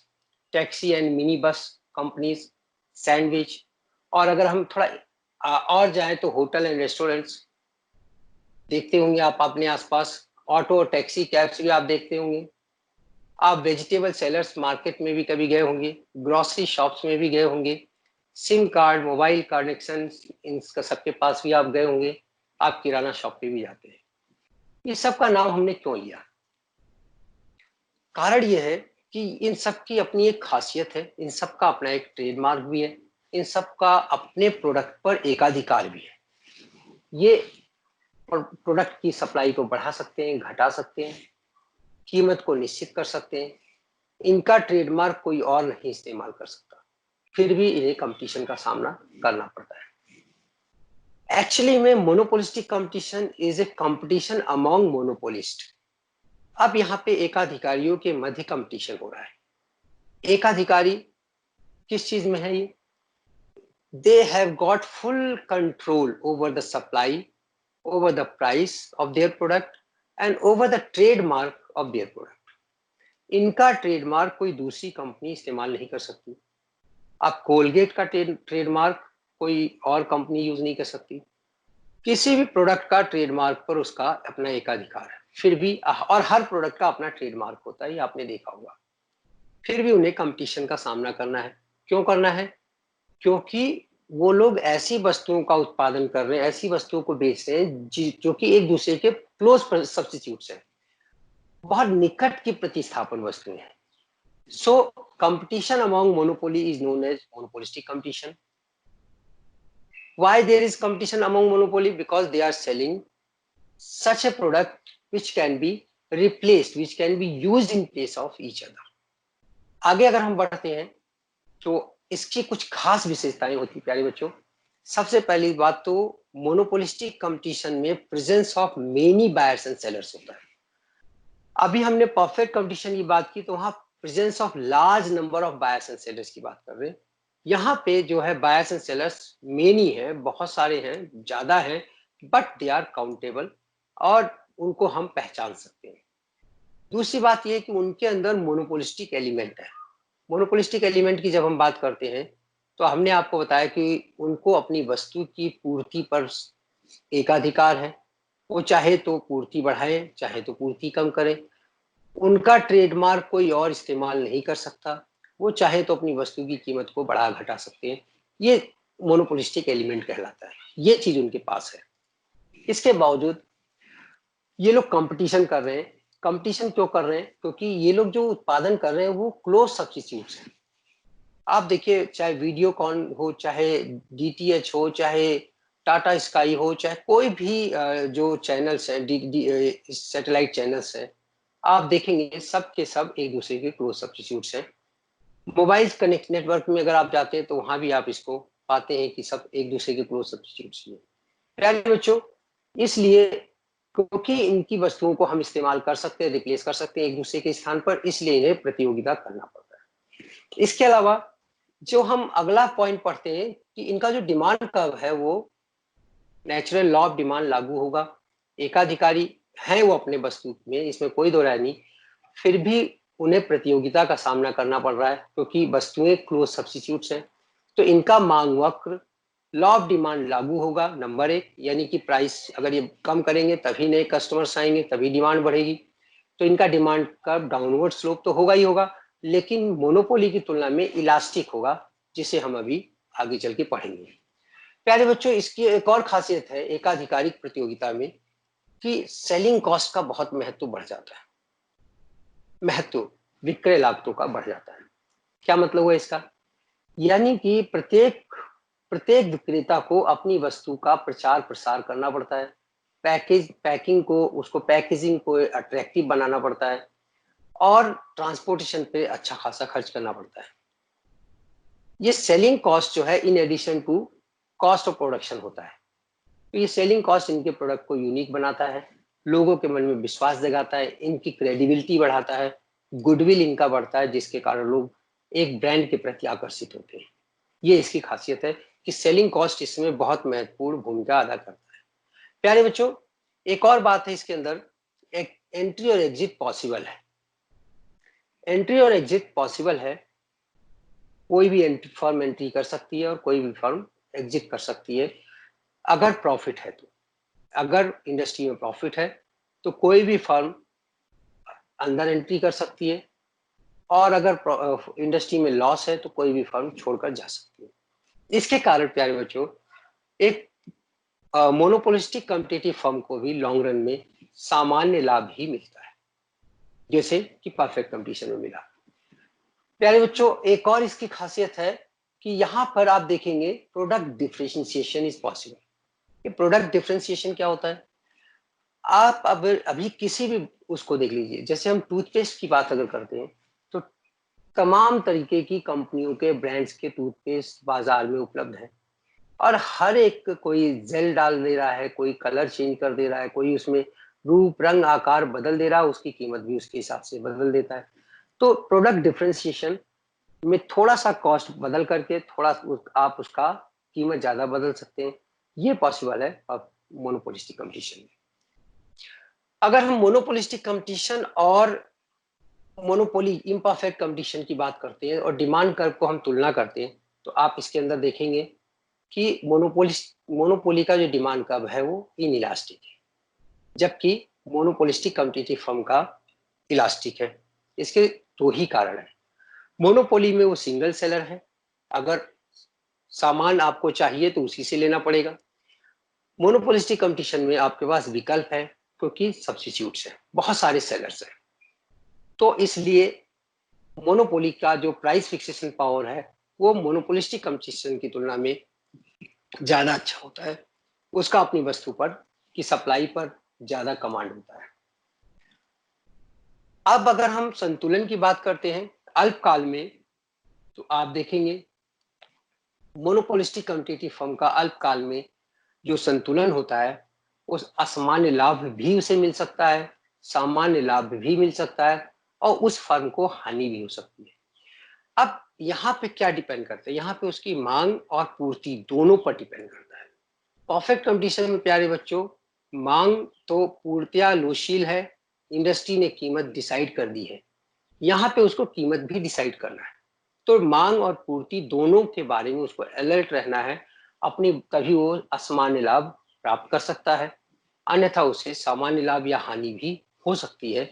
taxi and mini bus companies, sandwich, और अगर हम थोड़ा और जाए तो होटल एंड रेस्टोरेंट्स देखते होंगे आप अपने आसपास, ऑटो और टैक्सी कैब्स भी आप देखते होंगे, आप वेजिटेबल सेलर्स मार्केट में भी कभी गए होंगे, ग्रोसरी शॉप्स में भी गए होंगे, सिम कार्ड मोबाइल कनेक्शन इनका सबके पास भी आप गए होंगे, आप किराना शॉप पे भी जाते हैं। ये सब का नाम हमने क्यों लिया, कारण ये है कि इन सब की अपनी एक खासियत है, इन सब का अपना एक ट्रेडमार्क भी है, इन सब का अपने प्रोडक्ट पर एकाधिकार भी है। ये प्रोडक्ट की सप्लाई को बढ़ा सकते हैं, घटा सकते हैं, कीमत को निश्चित कर सकते हैं, इनका ट्रेडमार्क कोई और नहीं इस्तेमाल कर सकता, फिर भी इन्हें कंपटीशन का सामना करना पड़ता है। एक्चुअली में monopolistic competition is a competition among monopolist. अब यहाँ पे एकाधिकारियों के मध्य कंपटीशन हो रहा है। एकाधिकारी किस चीज में है ये, they have got full control over the supply, over the price of their product and over the trademark of their product। इनका ट्रेडमार्क कोई दूसरी कंपनी इस्तेमाल नहीं कर सकती। आप कोलगेट का ट्रेडमार्क कोई और कंपनी यूज नहीं कर सकती। किसी भी प्रोडक्ट का ट्रेडमार्क पर उसका अपना एकाधिकार है, फिर भी, और हर प्रोडक्ट का अपना ट्रेडमार्क होता है, ये आपने देखा होगा, फिर भी उन्हें कंपटीशन का सामना करना है। क्यों करना है, क्योंकि वो लोग ऐसी वस्तुओं का उत्पादन कर रहे हैं, ऐसी वस्तुओं को बेच रहे हैं जो कि एक दूसरे के क्लोज सब्स्टिट्यूट्स हैं, बहुत निकट की प्रतिस्थापन वस्तुएं हैं। So competition among monopoly is known as monopolistic competition. Why there is competition among monopoly? Because they are selling such a product which can be replaced, which can be used in place of each other. आगे अगर हम बढ़ते हैं तो इसकी कुछ खास विशेषताएं होती प्यारे बच्चों. सबसे पहली बात तो मोनोपोलिस्टिक कंपटीशन में presence of many buyers and sellers होता है. अभी हमने परफेक्ट कंपटीशन की बात की तो वहां presence of large number of buyers and sellers की बात कर रहे हैं. यहाँ पे जो है बायर्स एंड सेलर्स मेनी है, बहुत सारे हैं, ज्यादा हैं, बट दे आर काउंटेबल और उनको हम पहचान सकते हैं. दूसरी बात यह कि उनके अंदर मोनोपोलिस्टिक एलिमेंट है. मोनोपोलिस्टिक एलिमेंट की जब हम बात करते हैं तो हमने आपको बताया कि उनको अपनी वस्तु की पूर्ति पर एकाधिकार है. वो चाहे तो पूर्ति बढ़ाएं, चाहे तो पूर्ति कम करें. उनका ट्रेडमार्क कोई और इस्तेमाल नहीं कर सकता. वो चाहे तो अपनी वस्तु की कीमत को बढ़ा घटा सकते हैं. ये मोनोपोलिस्टिक एलिमेंट कहलाता है. ये चीज उनके पास है. इसके बावजूद ये लोग कंपटीशन कर रहे हैं. कंपटीशन क्यों कर रहे हैं? क्योंकि ये लोग जो उत्पादन कर रहे हैं वो क्लोज सब्स्टिट्यूट्स हैं. आप देखिए, चाहे वीडियोकॉन हो, चाहे डीटीएच हो, चाहे टाटा स्काई हो, चाहे कोई भी जो चैनल्स हैं, सैटेलाइट चैनल्स हैं, आप देखेंगे सब के सब एक दूसरे के क्लोज सब्स्टिट्यूट्स हैं. मोबाइल कनेक्ट नेटवर्क में अगर आप जाते हैं तो वहां भी आप इसको पाते हैं कि सब एक दूसरे के क्लोज सब्स्टिट्यूट्स हैं. प्यारे बच्चों, इसलिए क्योंकि इनकी वस्तुओं को हम इस्तेमाल कर सकते हैं, रिप्लेस कर सकते हैं एक दूसरे के स्थान पर, इसलिए इन्हें प्रतियोगिता करना पड़ता है. इसके अलावा जो हम अगला पॉइंट पढ़ते हैं कि इनका जो डिमांड कर्व है वो नेचुरल लॉ ऑफ डिमांड लागू होगा. एकाधिकारी हैं वो अपने वस्तु में, इसमें कोई दो राय नहीं, फिर भी उन्हें प्रतियोगिता का सामना करना पड़ रहा है क्योंकि वस्तुएं क्लोज सब्स्टिट्यूट्स हैं. तो इनका मांग वक्र, लॉ ऑफ डिमांड लागू होगा नंबर 1, यानी कि प्राइस अगर ये कम करेंगे तभी नए कस्टमर्स आएंगे, तभी डिमांड बढ़ेगी. तो इनका डिमांड का डाउनवर्ड स्लोप तो होगा ही होगा, लेकिन मोनोपोली की तुलना में इलास्टिक होगा, जिसे हम अभी आगे चल के पढ़ेंगे. प्यारे बच्चों, इसकी एक और खासियत है एकाधिकारिक प्रतियोगिता में कि सेलिंग कॉस्ट का बहुत महत्व बढ़ जाता है. महत्व विक्रय लागतों का बढ़ जाता है. क्या मतलब हुआ इसका? यानी कि प्रत्येक विक्रेता को अपनी वस्तु का प्रचार प्रसार करना पड़ता है. पैकिंग को, उसको पैकेजिंग को अट्रैक्टिव बनाना पड़ता है और ट्रांसपोर्टेशन पे अच्छा खासा खर्च करना पड़ता है. ये सेलिंग कॉस्ट जो है in addition to cost of production होता है. तो ये सेलिंग कॉस्ट इनके प्रोडक्ट को यूनिक बनाता है, लोगों के मन में विश्वास जगाता है, इनकी क्रेडिबिलिटी बढ़ाता है, गुडविल इनका बढ़ता है, जिसके कारण लोग एक ब्रांड के प्रति आकर्षित होते हैं. ये इसकी खासियत है कि सेलिंग कॉस्ट इसमें बहुत महत्वपूर्ण भूमिका अदा करता है. प्यारे बच्चों, एक और बात है इसके अंदर, एक एंट्री और एग्जिट पॉसिबल है. एंट्री और एग्जिट पॉसिबल है. कोई भी फर्म एंट्री कर सकती है और कोई भी फर्म एग्जिट कर सकती है अगर प्रॉफिट है तो. अगर इंडस्ट्री में प्रॉफिट है तो कोई भी फर्म अंदर एंट्री कर सकती है, और अगर इंडस्ट्री में लॉस है तो कोई भी फर्म छोड़कर जा सकती है. इसके कारण प्यारे बच्चों, एक मोनोपोलिस्टिक कॉम्पिटिटिव फर्म को भी लॉन्ग रन में सामान्य लाभ ही मिलता है, जैसे कि परफेक्ट कंपटीशन में मिला. प्यारे बच्चों, एक और इसकी खासियत है कि यहाँ पर आप देखेंगे प्रोडक्ट डिफरेंशिएशन इज पॉसिबल. ये प्रोडक्ट डिफरेंशिएशन क्या होता है? आप अब अभी किसी भी उसको देख लीजिए, जैसे हम टूथपेस्ट की बात अगर करते हैं तो तमाम तरीके की कंपनियों के ब्रांड्स के टूथपेस्ट बाजार में उपलब्ध है, और हर एक कोई जेल डाल दे रहा है, कोई कलर चेंज कर दे रहा है, कोई उसमें रूप रंग आकार बदल दे रहा है, उसकी कीमत भी उसके हिसाब से बदल देता है. तो प्रोडक्ट डिफरेंशिएशन में थोड़ा सा कॉस्ट बदल करके थोड़ा आप उसका कीमत ज्यादा बदल सकते हैं. ये पॉसिबल है अब मोनोपोलिस्टिक कंपटीशन में. अगर हम मोनोपोलिस्टिक कंपटीशन और मोनोपोली इम्परफेक्ट कंपटीशन की बात करते हैं और डिमांड कर्व को हम तुलना करते हैं तो आप इसके अंदर देखेंगे कि मोनोपोली का जो डिमांड कर्व है वो इनइलास्टिक है, जबकि मोनोपोलिस्टिक कॉम्पिटिटिव फर्म का इलास्टिक है. इसके दो ही कारण है. मोनोपोली में वो सिंगल सेलर है. अगर सामान आपको चाहिए तो उसी से लेना पड़ेगा। मोनोपोलिस्टिक कंपटीशन में आपके पास विकल्प है, क्योंकि सब्स्टिट्यूट्स है, बहुत सारे सेलर्स हैं। तो इसलिए मोनोपोली का जो प्राइस फिक्सेशन पावर है वो मोनोपोलिस्टिक कंपटीशन की तुलना में ज्यादा अच्छा होता है। उसका अपनी वस्तु पर की सप्लाई पर ज्यादा कमांड होता है। अब अगर हम संतुलन की बात करते हैं अल्पकाल में, तो आप देखेंगे मोनोपोलिस्टिक कॉम्पिटिटिव फर्म का अल्पकाल में जो संतुलन होता है, उस असामान्य लाभ भी उसे मिल सकता है, सामान्य लाभ भी मिल सकता है, और उस फर्म को हानि भी हो सकती है। अब यहाँ पे क्या डिपेंड करता है? यहाँ पे उसकी मांग और पूर्ति दोनों पर डिपेंड करता है। परफेक्ट कंपटीशन में प्यारे बच्चों, मांग तो पूर्तिया लोशील है, इंडस्ट्री ने कीमत डिसाइड कर दी है, यहाँ पे उसको कीमत भी डिसाइड करना है। तो मांग और पूर्ति दोनों के बारे में उसको अलर्ट रहना है, अपनी तभी वो असामान्य लाभ प्राप्त कर सकता है, अन्यथा उसे सामान्य लाभ या हानि भी हो सकती है।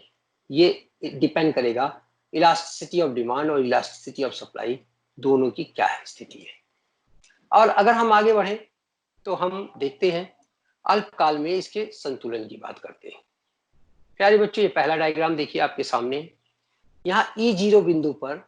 ये डिपेंड करेगा इलास्टिसिटी ऑफ डिमांड और इलास्टिसिटी ऑफ सप्लाई दोनों की क्या है स्थिति है। और अगर हम आगे बढ़े तो हम देखते हैं अल्पकाल में इसके संतुलन की बात करते हैं। प्यारे बच्चों, ये पहला डायग्राम देखिए आपके सामने। यहाँ E0 बिंदु पर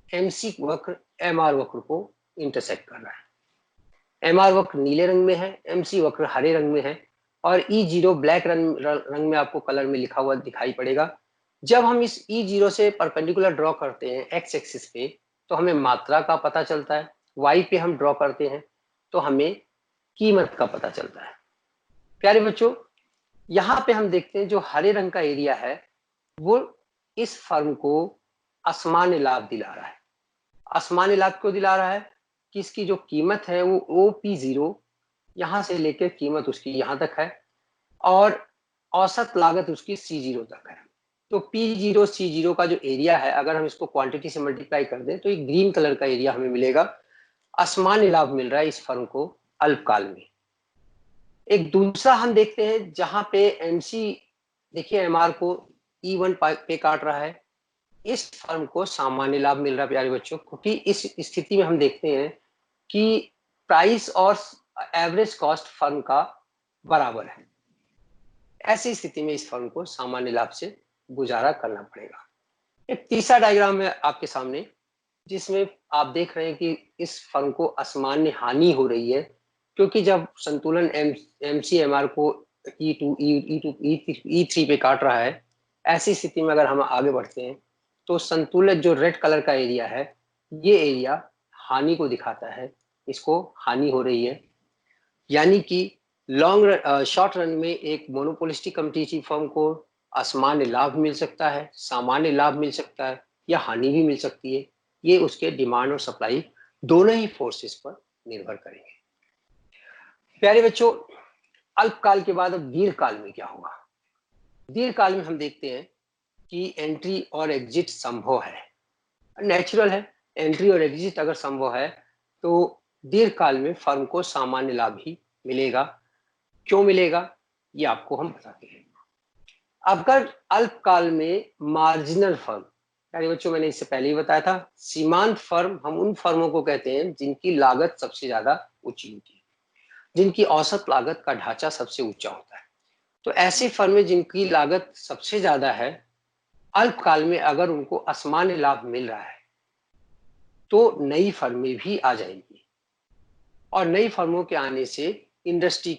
MC वक्र MR वक्र को इंटरसेक्ट कर रहा है। MR वक्र नीले रंग में है, MC वक्र हरे रंग में है, और E0 ब्लैक रंग में आपको कलर में लिखा हुआ दिखाई पड़ेगा। जब हम इस E0 से परपेंडिकुलर ड्रॉ करते हैं एक्स एक्सिस पे, तो हमें मात्रा का पता चलता है, Y पे हम ड्रॉ करते हैं तो हमें कीमत का पता चलता है। प्यारे बच्चों, यहाँ पे हम देखते हैं जो हरे रंग का एरिया है वो इस फर्म को असामान्य लाभ दिला रहा है। असामान्य लाभ क्यों दिला रहा है कि इसकी जो कीमत है वो OP0 यहाँ से लेकर कीमत उसकी यहाँ तक है, और औसत लागत उसकी C0 तक है। तो P0 C0 का जो एरिया है, अगर हम इसको क्वांटिटी से मल्टीप्लाई कर दें तो एक ग्रीन कलर का एरिया हमें मिलेगा। असामान्य लाभ मिल रहा है इस फर्म को अल्पकाल में। एक दूसरा हम देखते हैं जहां पे MC देखिए MR को E1 पे काट रहा है, इस फर्म को सामान्य लाभ मिल रहा है प्यारे बच्चों, क्योंकि इस स्थिति में हम देखते हैं कि प्राइस और एवरेज कॉस्ट फर्म का बराबर है। ऐसी स्थिति में इस फर्म को सामान्य लाभ से गुजारा करना पड़ेगा। एक तीसरा डायग्राम है आपके सामने जिसमें आप देख रहे हैं कि इस फर्म को असामान्य हानि हो रही है, क्योंकि जब संतुलन MC MR को E2 E3 पे काट रहा है, ऐसी स्थिति में अगर हम आगे बढ़ते हैं तो संतुलित जो रेड कलर का एरिया है, ये एरिया हानि को दिखाता है, इसको हानि हो रही है। यानी कि शॉर्ट रन में एक मोनोपोलिस्टिक कॉम्पिटिटिव फर्म को असामान्य लाभ मिल सकता है, सामान्य लाभ मिल सकता है, या हानि भी मिल सकती है। ये उसके डिमांड और सप्लाई दोनों ही फोर्सेस पर निर्भर करेंगे। प्यारे बच्चों, अल्पकाल के बाद अब दीर्घकाल में क्या होगा? दीर्घकाल में हम देखते हैं कि एंट्री और एग्जिट संभव है, नेचुरल है। एंट्री और एग्जिट अगर संभव है तो दीर्घकाल में फर्म को सामान्य लाभ ही मिलेगा। क्यों मिलेगा ये आपको हम बताते हैं। अगर अल्पकाल में मार्जिनल फर्म, यानी बच्चों मैंने इससे पहले ही बताया था, सीमांत फर्म हम उन फर्मों को कहते हैं जिनकी लागत सबसे ज्यादा ऊंची होती है, जिनकी औसत लागत का ढांचा सबसे ऊंचा होता है। तो ऐसी फर्में जिनकी लागत सबसे ज्यादा है, अल्पकाल में अगर उनको असामान्य लाभ मिल रहा है तो नई फर्में भी आ जाएंगी, और नई फर्मों के आने से इंडस्ट्री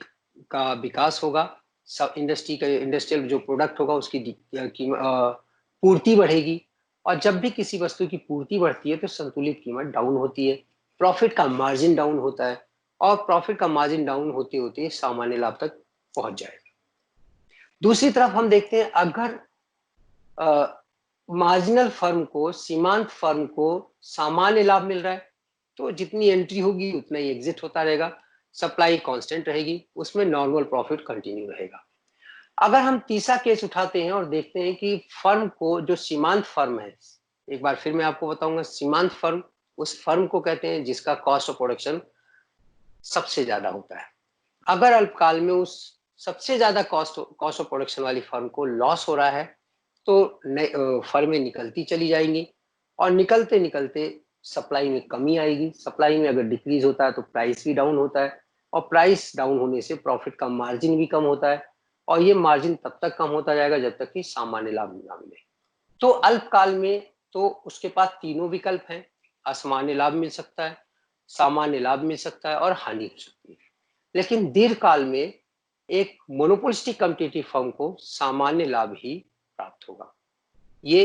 का विकास होगा। सब इंडस्ट्री का इंडस्ट्रियल जो प्रोडक्ट होगा उसकी पूर्ति बढ़ेगी, और जब भी किसी वस्तु की पूर्ति बढ़ती है तो संतुलित कीमत डाउन होती है, प्रॉफिट का मार्जिन डाउन होता है, और प्रॉफिट का मार्जिन डाउन होते होते सामान्य लाभ तक पहुंच जाएगा। दूसरी तरफ हम देखते हैं अगर मार्जिनल फर्म को, सीमांत फर्म को सामान्य लाभ मिल रहा है तो जितनी एंट्री होगी उतना ही एग्जिट होता रहेगा, सप्लाई कांस्टेंट रहेगी, उसमें नॉर्मल प्रॉफिट कंटिन्यू रहेगा। अगर हम तीसरा केस उठाते हैं और देखते हैं कि फर्म को, जो सीमांत फर्म है, एक बार फिर मैं आपको बताऊंगा, सीमांत फर्म उस फर्म को कहते हैं जिसका कॉस्ट ऑफ प्रोडक्शन सबसे ज्यादा होता है। अगर अल्पकाल में उस सबसे ज्यादा कॉस्ट ऑफ प्रोडक्शन वाली फर्म को लॉस हो रहा है तो फर्में निकलती चली जाएंगी, और निकलते निकलते सप्लाई में कमी आएगी, सप्लाई में अगर डिक्रीज होता है तो प्राइस भी डाउन होता है, और प्राइस डाउन होने से प्रॉफिट का मार्जिन भी कम होता है, और ये मार्जिन तब तक कम होता जाएगा जब तक कि सामान्य लाभ ना मिले। तो अल्पकाल में तो उसके पास तीनों विकल्प हैं, असामान्य लाभ मिल सकता है, सामान्य लाभ मिल सकता है और हानि हो सकती है। लेकिन दीर्घकाल में एक मोनोपोलिस्टिक कॉम्पिटिटिव फर्म को सामान्य लाभ ही प्राप्त होगा। ये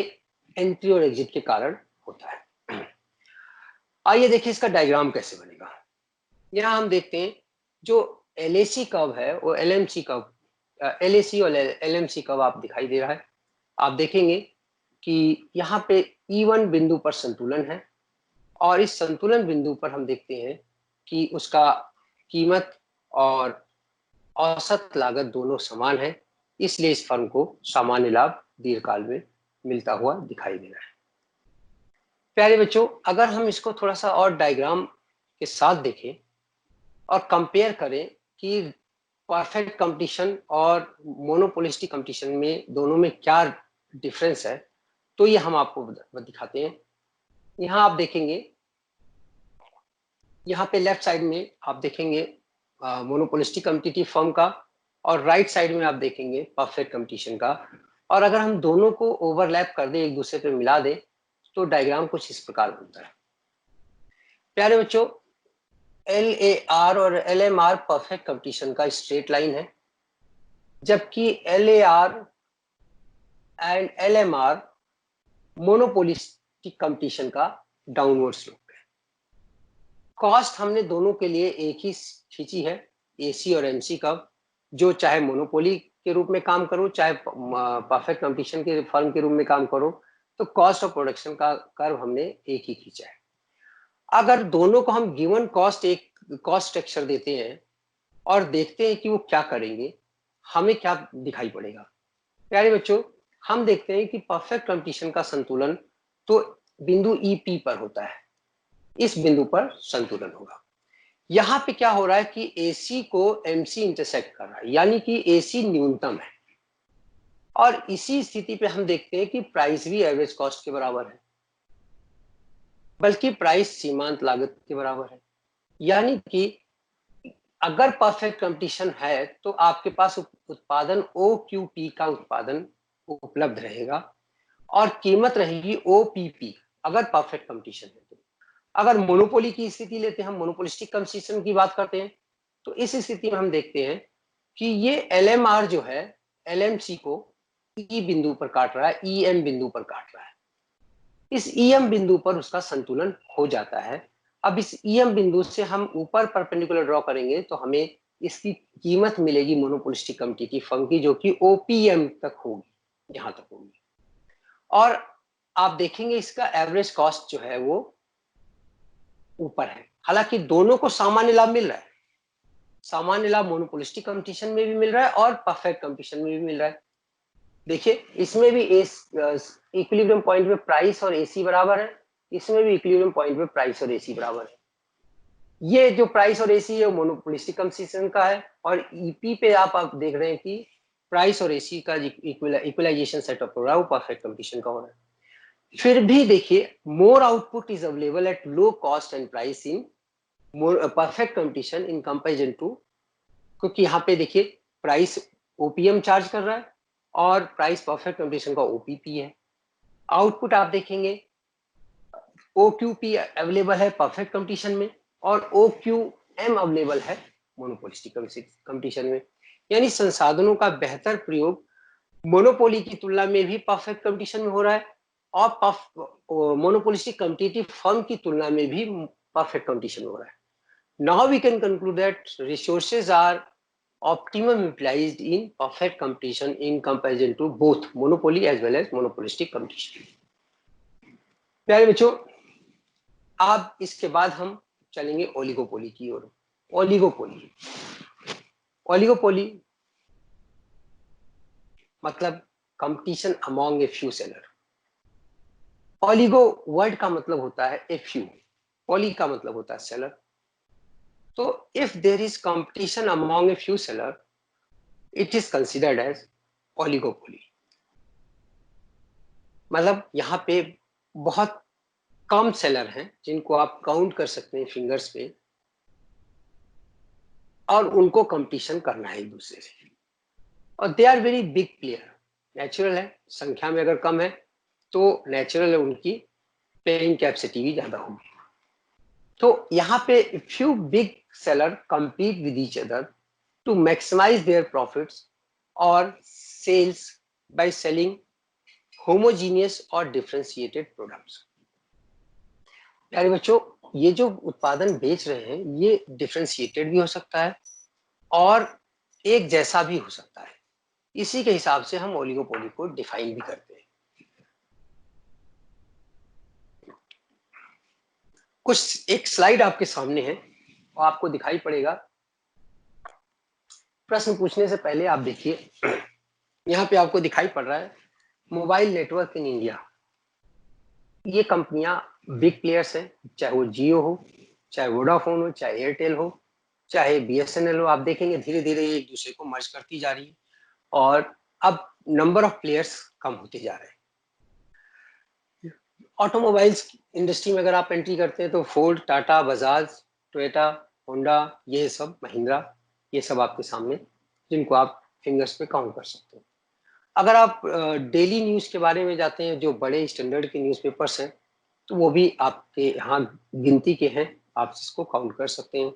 एंट्री और एग्जिट के कारण होता है। आइए देखिए इसका डायग्राम कैसे बनेगा। यहाँ हम देखते हैं जो LAC कर्व है वो LMC कर्व, LAC और LMC कर्व आप दिखाई दे रहा है। आप देखेंगे कि यहाँ पे E1 बिंदु पर संतुलन है, और इस संतुलन बिंदु पर हम देखते हैं कि उसका कीमत और औसत लागत दोनों समान है, इसलिए इस फर्म को सामान्य लाभ दीर्घकाल में मिलता हुआ दिखाई दे रहा है। प्यारे बच्चों, अगर हम इसको थोड़ा सा और डायग्राम के साथ देखें और कंपेयर करें कि परफेक्ट कंपटीशन और मोनोपोलिस्टिक कंपटीशन में दोनों में क्या डिफरेंस है, तो ये हम आपको दिखाते हैं। यहाँ आप देखेंगे, यहाँ पे लेफ्ट साइड में आप देखेंगे मोनोपोलिस्टिक कॉम्पिटिटिव फर्म का, और राइट साइड में आप देखेंगे परफेक्ट कंपटीशन का। और अगर हम दोनों को ओवरलैप कर दे, एक दूसरे पे मिला दे, तो डायग्राम कुछ इस प्रकार बनता है। प्यारे बच्चों, LAR और LMR परफेक्ट कंपटीशन का स्ट्रेट लाइन है, जबकि LAR and LMR monopolistic competition का डाउनवर्ड स्लोप है। कॉस्ट हमने दोनों के लिए एक ही खींची है, AC और MC का, जो चाहे मोनोपोली के रूप में काम करो चाहे परफेक्ट कंपटीशन के फर्म के रूप में काम करो, तो कॉस्ट ऑफ प्रोडक्शन का कर्व हमने एक ही खींचा है। अगर दोनों को हम गिवन कॉस्ट एक कॉस्ट स्ट्रक्चर देते हैं और देखते हैं कि वो क्या करेंगे, हमें क्या दिखाई पड़ेगा। प्यारे बच्चों, हम देखते हैं कि परफेक्ट कंपटीशन का संतुलन तो बिंदु EP पर होता है, इस बिंदु पर संतुलन होगा। यहाँ पे क्या हो रहा है कि AC को MC इंटरसेक्ट कर रहा है, यानी कि AC न्यूनतम है, और इसी स्थिति पे हम देखते हैं कि प्राइस भी एवरेज कॉस्ट के बराबर है, बल्कि प्राइस सीमांत लागत के बराबर है। यानी कि अगर परफेक्ट कंपटीशन है तो आपके पास उत्पादन OQP का उत्पादन उपलब्ध रहेगा, और कीमत रहेगी OPP अगर परफेक्ट कंपटीशन है। तो अगर मोनोपोली की स्थिति लेते हैं, हम मोनोपोलिस्टिक कंपटीशन की बात करते हैं, तो इस स्थिति में हम देखते हैं कि ये LMR जो है LMC को E बिंदु पर काट रहा है, EM बिंदु पर काट रहा है। इस EM बिंदु पर उसका संतुलन हो जाता है। अब इस EM बिंदु से हम ऊपर परपेंडिकुलर ड्रॉ करेंगे तो हमें इसकी कीमत मिलेगी मोनोपोलिस्टिक कॉम्पिटिटिव फर्म की, जो कि OPM तक होगी, यहां तक होगी। और आप देखेंगे इसका एवरेज कॉस्ट जो है वो ऊपर है। हालांकि दोनों को सामान्य लाभ मिल रहा है, सामान्य लाभ मोनोपोलिस्टिक कंपटीशन में भी मिल रहा है और परफेक्ट कंपटीशन में भी मिल रहा है। देखिए इसमें भी इक्विलिब्रियम पॉइंट पे प्राइस और AC बराबर है, इसमें भी इक्विलिब्रियम पॉइंट पे प्राइस और AC बराबर है। ये जो प्राइस और AC है वो मोनोपोलिस्टिक कंपटीशन का है, और EP पे आप देख रहे हैं कि प्राइस और AC का इक्वलाइजेशन सेटअप हो रहा है, वो परफेक्ट कंपटीशन का हो रहा है। फिर भी देखिए, more output is available at low cost and price in perfect competition in comparison to, क्योंकि यहाँ पे देखिए प्राइस OPM चार्ज कर रहा है और प्राइस परफेक्ट कंपटीशन का OPP है। आउटपुट आप देखेंगे OQP अवेलेबल है परफेक्ट कंपटीशन में और OQM अवेलेबल है मोनोपोलिस्टिक कंपटीशन में। यानी संसाधनों का बेहतर प्रयोग मोनोपोली की तुलना में भी परफेक्ट कंपटीशन में हो रहा है, और मोनोपोलिस्टिक कॉम्पिटिटिव फर्म की तुलना में भी परफेक्ट कंपटीशन हो रहा है। Now we can conclude that resources are optimum utilized in perfect competition in comparison to both monopoly as well as monopolistic competition. प्यारे बच्चों, अब इसके बाद हम चलेंगे ओलिगोपोली की ओर। ओलिगोपोली, ओलिगोपोली मतलब competition among a few seller. Oligo word का मतलब होता है ए फ्यू, पोली का मतलब होता है सेलर। तो if there is competition among a few seller, it is considered as oligopoly। मतलब यहाँ पे बहुत कम सेलर हैं जिनको आप काउंट कर सकते हैं फिंगर्स पे, और उनको कंपटीशन करना है एक दूसरे से, और they are very big player. Natural है, संख्या में अगर कम है तो नेचुरल है उनकी पेइंग कैपेसिटी भी ज्यादा होगी। तो यहाँ पे few big seller compete with each other to maximize their profits or sales by selling homogeneous or differentiated products। प्यारे बच्चों, ये जो उत्पादन बेच रहे हैं ये डिफरेंशिएटेड भी हो सकता है और एक जैसा भी हो सकता है। इसी के हिसाब से हम ओलिगोपोली को डिफाइन भी करते हैं। कुछ एक स्लाइड आपके सामने है और आपको दिखाई पड़ेगा। प्रश्न पूछने से पहले आप देखिए, यहाँ पे आपको दिखाई पड़ रहा है मोबाइल नेटवर्क इन इंडिया। ये कंपनियां बिग प्लेयर्स हैं, चाहे वो जियो हो, चाहे वोडाफोन हो, चाहे एयरटेल हो, चाहे बीएसएनएल हो। आप देखेंगे धीरे धीरे एक दूसरे को मर्ज करती जा रही है और अब नंबर ऑफ प्लेयर्स कम होते जा रहे हैं। ऑटोमोबाइल्स इंडस्ट्री में अगर आप एंट्री करते हैं तो Ford, Tata, Bajaj, Toyota, Honda, ये सब, महिंद्रा, ये सब आपके सामने, जिनको आप फिंगर्स पे काउंट कर सकते हैं। अगर आप डेली न्यूज के बारे में जाते हैं, जो बड़े स्टैंडर्ड के न्यूज़पेपर्स हैं, तो वो भी आपके यहाँ गिनती के हैं, आप इसको काउंट कर सकते हैं।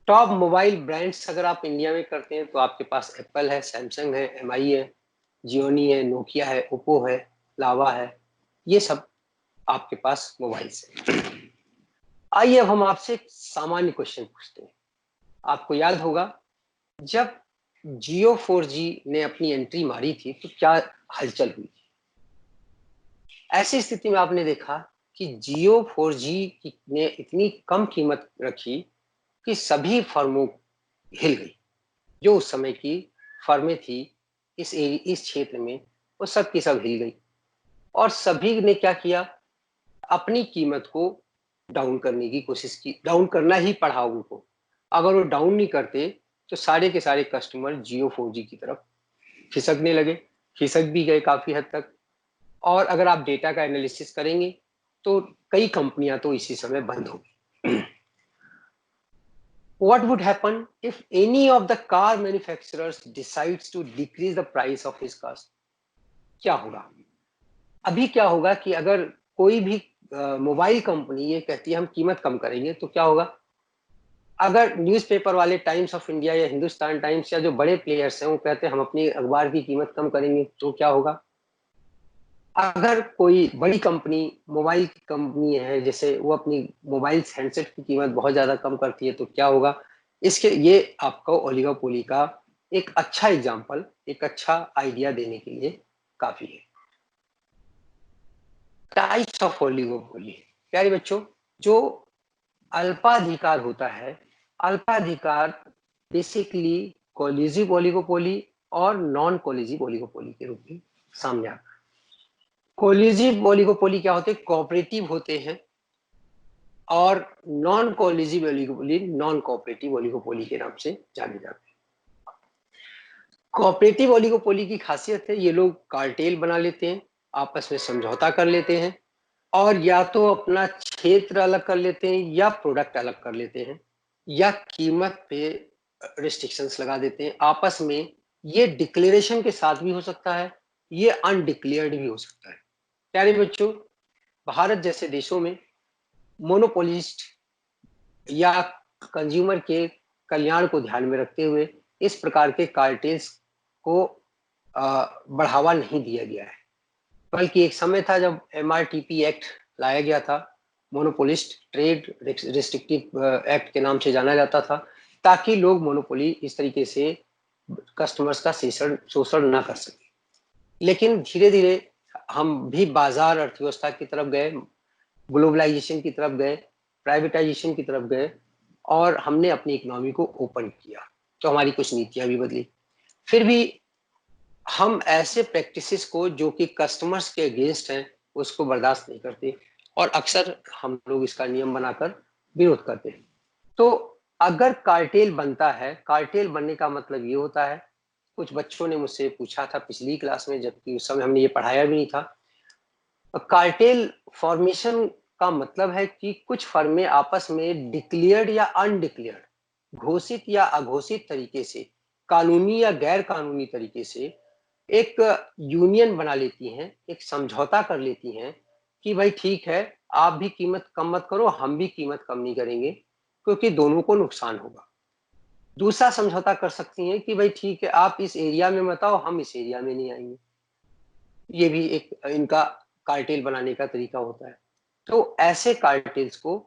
टॉप मोबाइल ब्रांड्स अगर आप इंडिया में करते हैं तो आपके पास एप्पल है, सैमसंग है, एमआई है, जियोनी है, नोकिया है, ओप्पो है, लावा है, ये सब आपके पास मोबाइल्स है। आइए अब हम आपसे एक सामान्य क्वेश्चन पूछते हैं। आपको याद होगा जब जियो 4G ने अपनी एंट्री मारी थी तो क्या हलचल हुई थी। ऐसी स्थिति में आपने देखा कि जियो 4G ने इतनी कम कीमत रखी कि सभी फर्मों हिल गई। जो उस समय की फर्में थी इस क्षेत्र में, वो सब की सब हिल गई और सभी ने क्या किया, अपनी कीमत को डाउन करने की कोशिश की। डाउन करना ही पड़ा उनको। अगर वो डाउन नहीं करते तो सारे के सारे कस्टमर जियो 4G की तरफ खिसकने लगे, खिसक भी गए काफी हद तक। और अगर आप डेटा का एनालिसिस करेंगे तो कई कंपनियां तो इसी समय बंद हो गई। What would happen if any of the car manufacturers decides to decrease the price of his cars? क्या होगा? अभी क्या होगा कि अगर कोई भी मोबाइल कंपनी ये कहती है हम कीमत कम करेंगे तो क्या होगा? अगर न्यूज़पेपर वाले टाइम्स ऑफ इंडिया या हिंदुस्तान टाइम्स या जो बड़े प्लेयर्स हैं वो कहते हैं हम अपनी अखबार की कीमत कम करेंगे तो क्या होगा? अगर कोई बड़ी कंपनी, मोबाइल की कंपनी है, जैसे वो अपनी मोबाइल हैंडसेट की कीमत बहुत ज्यादा कम करती है तो क्या होगा? इसके ये आपको ओलिगोपोली का एक अच्छा एग्जांपल, एक अच्छा आइडिया देने के लिए काफी है। Types of oligopoly. प्यारे बच्चों, जो अल्पाधिकार होता है, अल्पाधिकार बेसिकली कोलिजिव ओलिगोपोली और नॉन कोलिजिव ओलिगोपोली के रूप में सामने आता है। कोलिजिव ओलिगोपोली क्या होते हैं? कोऑपरेटिव होते हैं। और non collusive oligopoly non cooperative oligopoly के नाम से जाने जाते हैं। कोऑपरेटिव ओलिगोपोली की खासियत है ये लोग कार्टेल बना लेते हैं, आपस में समझौता कर लेते हैं और या तो अपना क्षेत्र अलग कर लेते हैं या प्रोडक्ट अलग कर लेते हैं या कीमत पे रिस्ट्रिक्शंस लगा देते हैं आपस में। ये डिक्लेरेशन के साथ भी हो सकता है, ये अनडिक्लेयर्ड भी हो सकता है। प्यारे बच्चों, भारत जैसे देशों में मोनोपोलिस्ट या कंज्यूमर के कल्याण को ध्यान में रखते हुए इस प्रकार के कार्टेल्स को बढ़ावा नहीं दिया गया है। बल्कि एक समय था जब MRTP एक्ट लाया गया था, मोनोपोलिस्ट ट्रेड रिस्ट्रिक्टिव एक्ट के नाम से जाना जाता था, ताकि लोग मोनोपोली इस तरीके से कस्टमर्स का शोषण ना कर सके। लेकिन धीरे धीरे हम भी बाजार अर्थव्यवस्था की तरफ गए, ग्लोबलाइजेशन की तरफ गए, प्राइवेटाइजेशन की तरफ गए और हमने अपनी इकोनॉमी को ओपन किया, तो हमारी कुछ नीतियां भी बदली। फिर भी हम ऐसे प्रैक्टिसेस को जो कि कस्टमर्स के अगेंस्ट हैं उसको बर्दाश्त नहीं करते और अक्सर हम लोग इसका नियम बनाकर विरोध करते हैं। तो अगर कार्टेल बनता है, कार्टेल बनने का मतलब ये होता है, कुछ बच्चों ने मुझसे पूछा था पिछली क्लास में, जबकि उस समय हमने ये पढ़ाया भी नहीं था। कार्टेल फॉर्मेशन का मतलब है कि कुछ फर्में आपस में डिक्लेयर्ड या अनडिक्लेयर्ड, घोषित या अघोषित तरीके से, कानूनी या गैर कानूनी तरीके से एक यूनियन बना लेती हैं, एक समझौता कर लेती हैं कि भाई ठीक है, आप भी कीमत कम मत करो, हम भी कीमत कम नहीं करेंगे, क्योंकि दोनों को नुकसान होगा। दूसरा समझौता कर सकती हैं कि भाई ठीक है, आप इस एरिया में मत आओ, हम इस एरिया में नहीं आएंगे। ये भी एक इनका कार्टेल बनाने का तरीका होता है। तो ऐसे कार्टेल्स को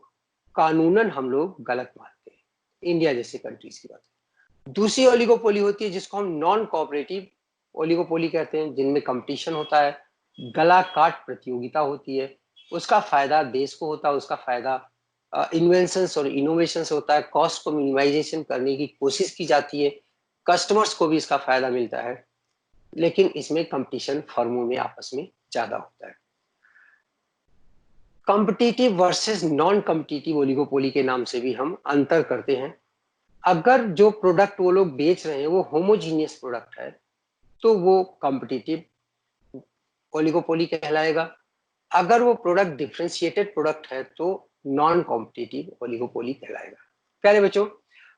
कानूनन हम लोग गलत मानते हैं, इंडिया जैसे कंट्रीज की बात है। दूसरी ओलिगोपोली होती है जिसको हम नॉन कोऑपरेटिव ओलिगोपोली कहते हैं, जिनमें कंपटीशन होता है, गला काट प्रतियोगिता होती है, उसका फायदा देश को होता है, उसका फायदा इन्वेंशंस और इनोवेशंस होता है, कॉस्ट को मिनिमाइजेशन करने की कोशिश की जाती है, कस्टमर्स को भी इसका फायदा मिलता है, लेकिन इसमें कंपटीशन फर्मों में आपस में ज्यादा होता है। Competitive versus non competitive oligopoly के नाम से भी हम अंतर करते हैं। अगर जो प्रोडक्ट वो लोग बेच रहे हैं वो होमोजीनियस प्रोडक्ट है तो वो कॉम्पिटिटिव ओलिगोपोली कहलाएगा। अगर वो प्रोडक्ट डिफरेंशिएटेड प्रोडक्ट है तो नॉन कॉम्पिटिटिव ओलिगोपोली कहलाएगा। प्यारे बच्चों,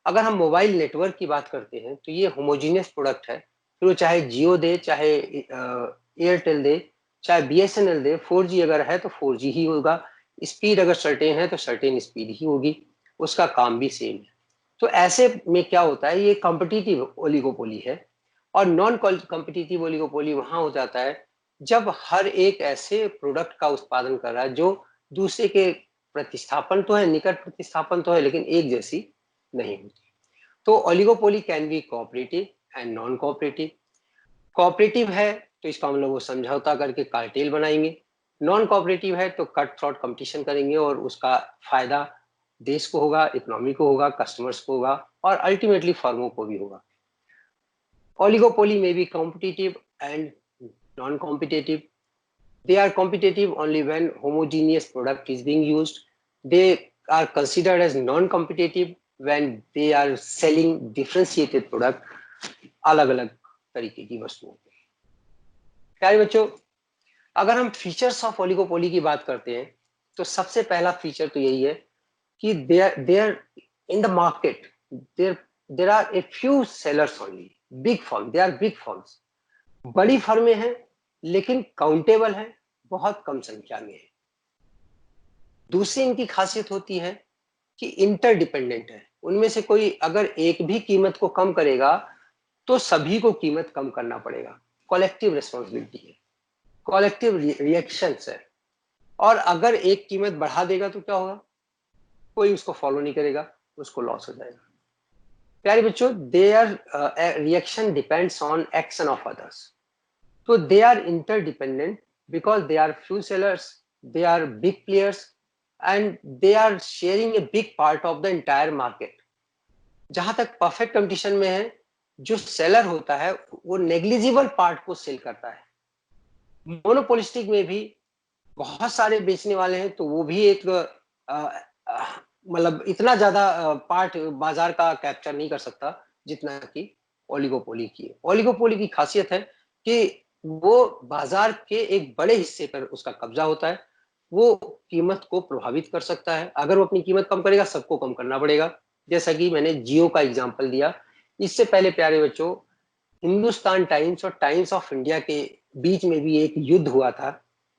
अगर हम मोबाइल नेटवर्क की बात करते हैं तो ये होमोजीनियस प्रोडक्ट है, फिर वो चाहे जियो दे, चाहे एयरटेल दे, चाहे बीएसएनएल दे, 4G अगर है तो 4G ही होगा, स्पीड अगर सर्टेन है तो सर्टेन स्पीड ही होगी, उसका काम भी सेम है। तो ऐसे में क्या होता है, ये कॉम्पिटिटिव ओलिगोपोली है। और नॉन कॉम्पिटिटिव ओलिगोपोली वहां हो जाता है जब हर एक ऐसे प्रोडक्ट का उत्पादन कर रहा है जो दूसरे के प्रतिस्थापन तो है, निकट प्रतिस्थापन तो है, लेकिन एक जैसी नहीं होती। तो oligopoly can be cooperative and non cooperative. Cooperative है तो इसका हम लोग वो समझौता करके कार्टेल बनाएंगे, नॉन कोऑपरेटिव है तो कट थ्रोट कंपटीशन करेंगे और उसका फायदा देश को होगा, इकोनॉमी को होगा, कस्टमर्स को होगा और अल्टीमेटली फर्मों को भी होगा। Oligopoly may be competitive and non-competitive. They are competitive only when homogeneous product is being used. They are considered as non-competitive when they are selling differentiated product, अलग अलग तरीके की वस्तुओं पे। प्यारे बच्चों, अगर हम फीचर्स ऑफ ओलिगोपोली की बात करते हैं तो सबसे पहला फीचर तो यही है कि there in the market there are a few sellers only, big firm, they are big firms, बड़ी फर्में हैं लेकिन काउंटेबल है, बहुत कम संख्या में है। दूसरी इनकी खासियत होती है कि इंटरडिपेंडेंट है, उनमें से कोई अगर एक भी कीमत को कम करेगा तो सभी को कीमत कम करना पड़ेगा, कलेक्टिव रिस्पॉन्सिबिलिटी है, कलेक्टिव रिएक्शंस है। और अगर एक कीमत बढ़ा देगा तो क्या होगा, कोई उसको फॉलो नहीं करेगा, उसको लॉस हो जाएगा। प्यारे बच्चों, their reaction depends on action of others, तो they are interdependent because they are few sellers, they are big players and they are sharing a big part of the entire market. जहां तक perfect competition में है, जो seller होता है वो negligible part को सेल करता है। मोनोपोलिस्टिक में भी बहुत सारे बेचने वाले हैं तो वो भी एक मतलब इतना ज्यादा पार्ट बाजार का कैप्चर नहीं कर सकता जितना कि ओलिगोपोली की है। ओलिगोपोली की खासियत है कि वो बाजार के एक बड़े हिस्से पर उसका कब्जा होता है, वो कीमत को प्रभावित कर सकता है। अगर वो अपनी कीमत कम करेगा, सबको कम करना पड़ेगा, जैसा कि मैंने जियो का एग्जांपल दिया। इससे पहले प्यारे बच्चों, हिंदुस्तान टाइम्स और टाइम्स ऑफ इंडिया के बीच में भी एक युद्ध हुआ था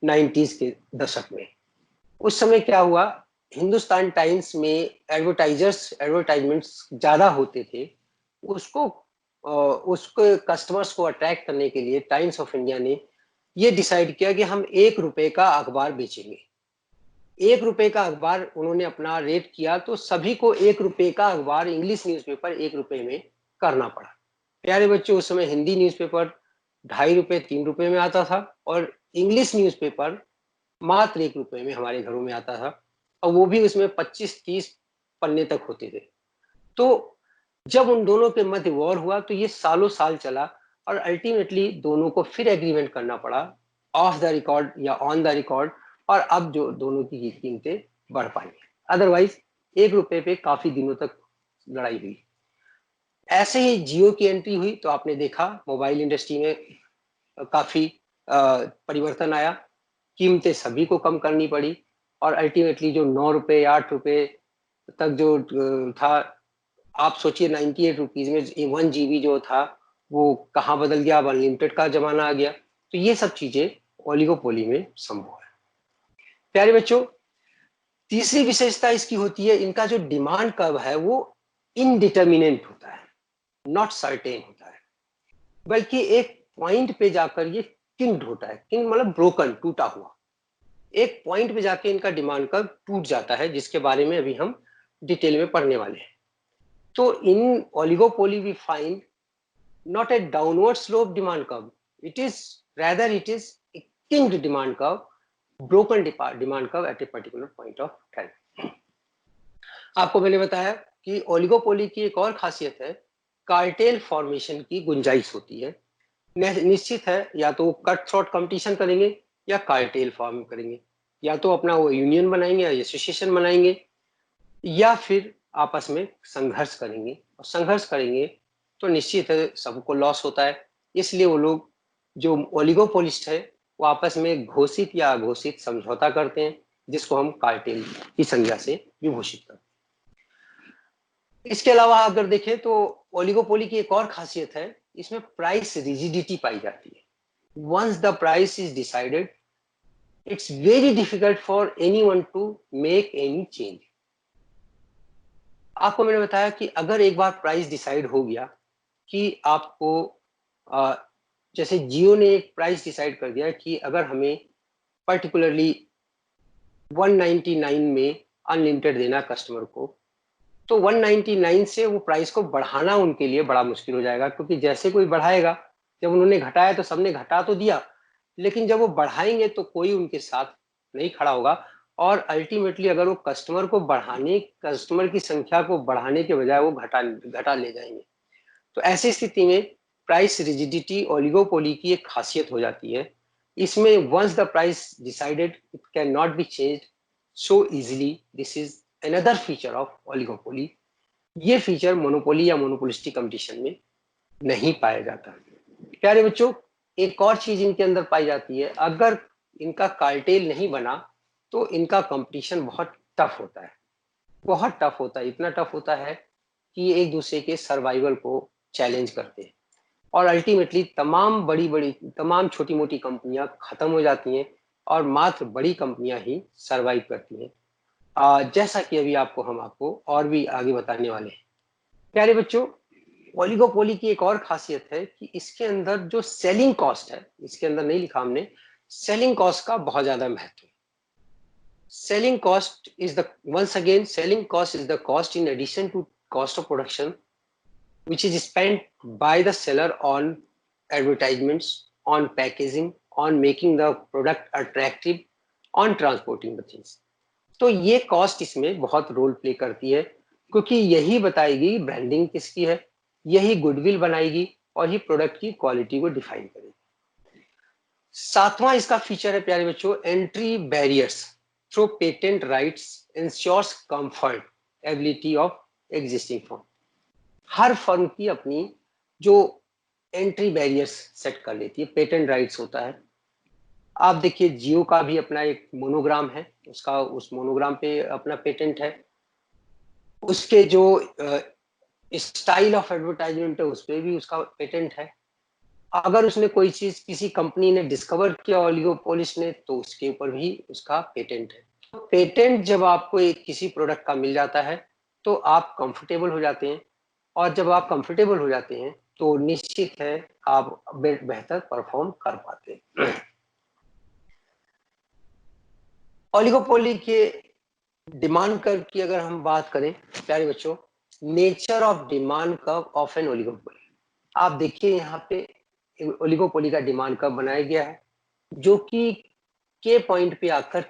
90s के दशक में। उस समय क्या हुआ, हिंदुस्तान टाइम्स में एडवर्टाइजमेंट्स ज्यादा होते थे, उसको कस्टमर्स को अट्रैक्ट करने के लिए टाइम्स ऑफ इंडिया ने ये डिसाइड किया कि हम 1 रुपए का अखबार बेचेंगे। 1 रुपए का अखबार उन्होंने अपना रेट किया तो सभी को 1 रुपए का अखबार, इंग्लिश न्यूज़पेपर 1 रुपए में करना पड़ा। प्यारे बच्चों, उस समय हिंदी न्यूज़पेपर 2.5 रुपए 3 रुपए में आता था और इंग्लिश न्यूज़पेपर मात्र 1 रुपए में हमारे घरों में आता था, और वो भी उसमें 25-30 पन्ने तक होते थे। तो जब उन दोनों के मध्य वॉर हुआ तो ये सालों साल चला और अल्टीमेटली दोनों को फिर एग्रीमेंट करना पड़ा, ऑफ द रिकॉर्ड या ऑन द रिकॉर्ड, और अब जो दोनों की कीमतें बढ़ पाई। अदरवाइज 1 रुपए पे काफी दिनों तक लड़ाई हुई। ऐसे ही जियो की एंट्री हुई तो आपने देखा मोबाइल इंडस्ट्री में काफी परिवर्तन आया, कीमतें सभी को कम करनी पड़ी, और अल्टीमेटली जो 9 रुपए 8 रुपए तक जो था, आप सोचिए 98 रुपीज में 1 GB जो था वो कहाँ बदल गया, अब अनलिमिटेड का जमाना आ गया। तो ये सब चीजें ओलिगोपोली में संभव है। प्यारे बच्चों, तीसरी विशेषता इसकी होती है, इनका जो डिमांड कर्व है वो इनडिटर्मिनेंट होता है, नॉट सर्टेन होता है, बल्कि एक पॉइंट पे जाकर ये किंग्ड होता है। किंग मतलब ब्रोकन, टूटा हुआ। एक पॉइंट पे जाके इनका डिमांड कर्व टूट जाता है, जिसके बारे में अभी हम डिटेल में पढ़ने वाले हैं। तो in oligopoly we find not a downward slope demand curve, it is a kinked demand curve, broken demand curve at a particular point of time। आपको मैंने बताया कि ओलिगोपोली की एक और खासियत है, कार्टेल फॉर्मेशन की गुंजाइश होती है। निश्चित है, या तो कट थ्रोट कंपटीशन करेंगे या कार्टेल फॉर्म करेंगे, या तो अपना वो यूनियन बनाएंगे या एसोसिएशन बनाएंगे, या फिर आपस में संघर्ष करेंगे। और संघर्ष करेंगे तो निश्चित है सबको लॉस होता है, इसलिए वो लोग जो ओलिगोपोलिस्ट है वो आपस में घोषित या अघोषित समझौता करते हैं, जिसको हम कार्टेल की संज्ञा से विभूषित करते हैं। इसके अलावा अगर देखें तो ओलिगोपोली की एक और खासियत है, इसमें प्राइस रिजिडिटी पाई जाती है। Once the price is decided, it's very difficult for anyone to make any change. आपको मैंने बताया कि अगर एक बार प्राइस डिसाइड हो गया कि आपको जैसे जियो ने एक प्राइस डिसाइड कर दिया कि अगर हमें पर्टिकुलरली 199 में अनलिमिटेड देना कस्टमर को, तो 199 से वो प्राइस को बढ़ाना उनके लिए बड़ा मुश्किल हो जाएगा, क्योंकि जैसे कोई बढ़ाएगा, जब उन्होंने घटाया तो सबने घटा तो दिया, लेकिन जब वो बढ़ाएंगे तो कोई उनके साथ नहीं खड़ा होगा, और अल्टीमेटली अगर वो कस्टमर की संख्या को बढ़ाने के बजाय वो घटा ले जाएंगे। तो ऐसी स्थिति में प्राइस रिजिडिटी ओलिगोपोली की एक खासियत हो जाती है। इसमें once the price decided, it can not be changed so easily. This is another feature of oligopoly. ये फीचर मोनोपोली या मोनोपोलिस्टिक कंपटीशन में नहीं पाया जाता। प्यारे बच्चों, एक और चीज इनके अंदर पाई जाती है, अगर इनका कार्टेल नहीं बना तो इनका कंपटीशन बहुत टफ होता है, बहुत टफ होता है। इतना टफ होता है कि एक दूसरे के सर्वाइवल को चैलेंज करते हैं, और अल्टीमेटली तमाम छोटी मोटी कंपनियां खत्म हो जाती हैं और मात्र बड़ी कंपनियां ही सर्वाइव करती हैं, जैसा कि अभी हम आपको और भी आगे बताने वाले हैं। प्यारे बच्चों, ओलिगोपोली की एक और खासियत है कि इसके अंदर जो सेलिंग कॉस्ट है, इसके अंदर नहीं लिखा हमने, सेलिंग कॉस्ट का बहुत ज्यादा महत्व है। selling cost is the cost in addition to cost of production, which is spent by the seller on advertisements, on packaging, on making the product attractive, on transporting the things। तो ये cost इसमें बहुत role play करती है, क्योंकि यही बताएगी branding किसकी है, यही गुडविल बनाएगी और ये प्रोडक्ट की क्वालिटी को डिफाइन करेगी। सातवां इसका फीचर है प्यारे बच्चों, entry barriers through patent rights insures comfort ability of existing firm. हर फर्म की अपनी जो एंट्री बैरियर्स सेट कर लेती है, पेटेंट राइट्स होता है। आप देखिए जियो का भी अपना एक मोनोग्राम है, उस मोनोग्राम पे अपना पेटेंट है, उसके जो स्टाइल ऑफ एडवर्टाइजमेंट है उस पर भी उसका पेटेंट है। अगर उसने कोई चीज किसी कंपनी ने डिस्कवर किया ओलिगोपोलिस्ट ने, तो उसके ऊपर भी उसका पेटेंट है। तो पेटेंट जब आपको किसी प्रोडक्ट का मिल जाता है तो आप कंफर्टेबल हो जाते हैं, और जब आप कंफर्टेबल हो जाते हैं तो निश्चित है आप बेहतर परफॉर्म कर पाते हैं। ओलिगोपोली के डिमांड कर्व की अगर हम बात करें प्यारे बच्चों, nature of demand curve of an oligopoly, आप देखिए यहाँ पे ओलिगोपोली का डिमांड कर्व बनाया गया है, जो कि के पॉइंट पे आकर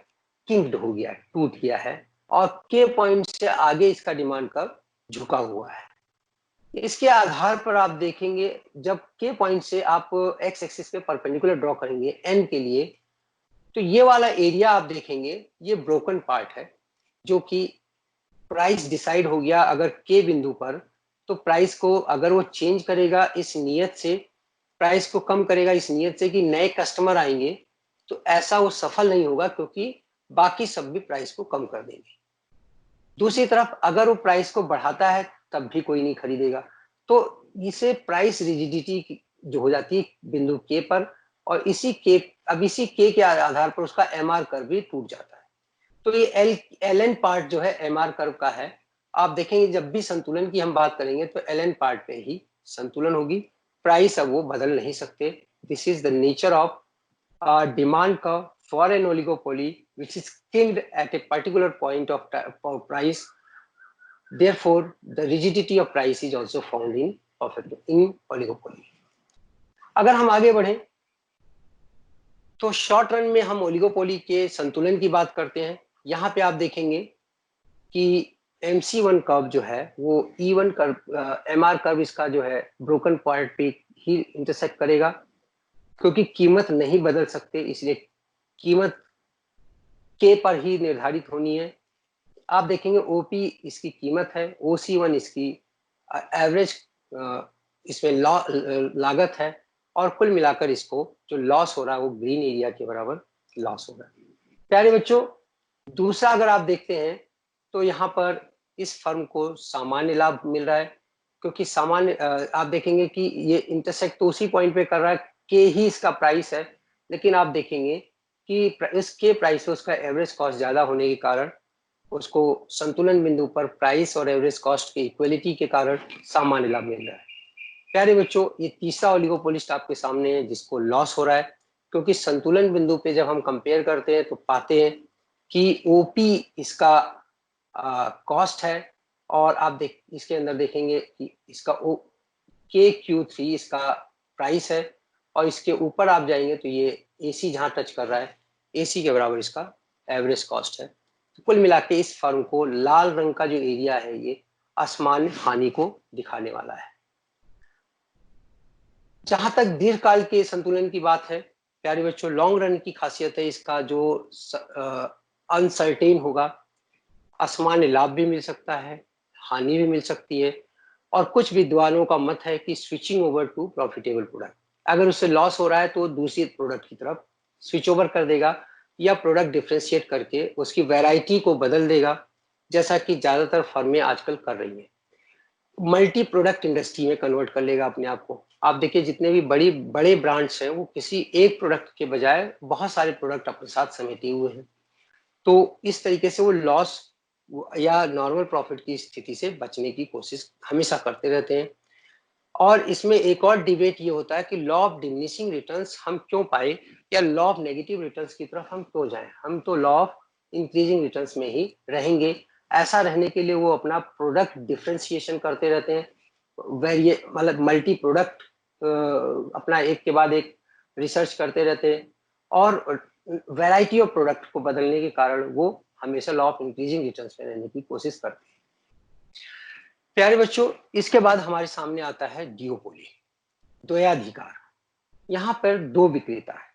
किंक्ड हो गया है, टूट गया है, और के पॉइंट से आगे इसका डिमांड कर्व झुका हुआ है। इसके आधार पर आप देखेंगे, जब के पॉइंट से आप एक्स एक्सिस पे परपेंडिकुलर ड्रॉ करेंगे एन के लिए, तो ये वाला एरिया आप देखेंगे ये ब्रोकन पार्ट है, जो कि प्राइस डिसाइड हो गया अगर के बिंदु पर, तो प्राइस को अगर वो चेंज करेगा इस नियत से, प्राइस को कम करेगा इस नियत से कि नए कस्टमर आएंगे, तो ऐसा वो सफल नहीं होगा, क्योंकि बाकी सब भी प्राइस को कम कर देंगे। दूसरी तरफ अगर वो प्राइस को बढ़ाता है तब भी कोई नहीं खरीदेगा। तो इसे प्राइस रिजिडिटी जो हो जाती है बिंदु के पर, और इसी के के आधार पर उसका एमआर कर्व भी टूट जाता है। तो ये एल एन पार्ट जो है एमआर कर्व का है। आप देखेंगे जब भी संतुलन की हम बात करेंगे तो एल एन पार्ट पे ही संतुलन होगी, प्राइस अब वो बदल नहीं सकते। This is the nature of demand curve for an oligopoly which is killed at a particular point of price. Therefore, the rigidity of price is also found in oligopoly. अगर हम आगे बढ़े तो शॉर्ट रन में हम oligopoly के संतुलन की बात करते हैं। यहाँ पे आप देखेंगे कि MC1 कर्व जो है वो E1 कर्व, MR कर्व इसका जो है ब्रोकन पॉइंट पे ही इंटरसेक्ट करेगा, क्योंकि कीमत नहीं बदल सकते, इसलिए कीमत के पर ही निर्धारित होनी है। आप देखेंगे ओपी इसकी कीमत है, OC1 इसकी एवरेज इसमें लागत है, और कुल मिलाकर इसको जो लॉस हो रहा है वो ग्रीन एरिया के बराबर लॉस हो रहा है। प्यारे बच्चों, दूसरा अगर आप देखते हैं तो यहाँ पर इस फर्म को सामान्य लाभ मिल रहा है, क्योंकि सामान्य आप देखेंगे कि ये इंटरसेक्ट तो उसी पॉइंट पे कर रहा है, के ही इसका प्राइस है, लेकिन आप देखेंगे कि इसके प्राइस से उसका एवरेज कॉस्ट ज्यादा होने के कारण उसको संतुलन बिंदु पर प्राइस और एवरेज कॉस्ट की इक्वलिटी के कारण सामान्य लाभ मिल रहा है। प्यारे बच्चों, ये तीसरा ओलिगोपोलिस्ट आपके सामने है जिसको लॉस हो रहा है, क्योंकि संतुलन बिंदु पे जब हम कंपेयर करते हैं तो पाते हैं कि ओपी इसका कॉस्ट है, और आप इसके अंदर देखेंगे कि इसका KQ3 इसका प्राइस है, और इसके ऊपर आप जाएंगे तो ये AC जहां टच कर रहा है, AC के बराबर इसका एवरेज कॉस्ट है। तो कुल मिला के इस फर्म को लाल रंग का जो एरिया है ये असमान हानि को दिखाने वाला है। जहां तक दीर्घकाल के संतुलन की बात है प्यारे बच्चों, लॉन्ग रन की खासियत है इसका जो अनसर्टेन होगा, असामान्य लाभ भी मिल सकता है, हानि भी मिल सकती है, और कुछ विद्वानों का मत है कि switching over to profitable product, अगर उससे लॉस हो रहा है तो दूसरी प्रोडक्ट की तरफ स्विच ओवर कर देगा, या प्रोडक्ट डिफ्रेंशिएट करके उसकी वैरायटी को बदल देगा, जैसा कि ज्यादातर फर्में आजकल कर रही हैं। मल्टी प्रोडक्ट इंडस्ट्री में कन्वर्ट कर लेगा अपने आप को। आप देखिए जितने भी बड़े ब्रांड्स हैं वो किसी एक प्रोडक्ट के बजाय बहुत सारे प्रोडक्ट अपने साथ समेटे हुए हैं। तो इस तरीके से वो लॉस या नॉर्मल प्रॉफिट की स्थिति से बचने की कोशिश हमेशा करते रहते हैं। और इसमें एक और डिबेट ये होता है कि लॉ ऑफ डिमिनिशिंग रिटर्न्स हम क्यों पाए, या लॉ ऑफ नेगेटिव रिटर्न्स की तरफ हम क्यों जाएं। हम तो लॉ ऑफ इंक्रीजिंग रिटर्न्स में ही रहेंगे। ऐसा रहने के लिए वो अपना प्रोडक्ट डिफरेंशिएशन करते रहते हैं, मतलब मल्टी प्रोडक्ट अपना एक के बाद एक रिसर्च करते रहते हैं, और वैरायटी ऑफ प्रोडक्ट को बदलने के कारण वो हमेशा लॉ ऑफ इंक्रीजिंग रिटर्न्स में रहने की कोशिश करते हैं। प्यारे बच्चों, इसके बाद हमारे सामने आता है डिओपोली, द्वयाधिकार। यहाँ पर दो विक्रेता है।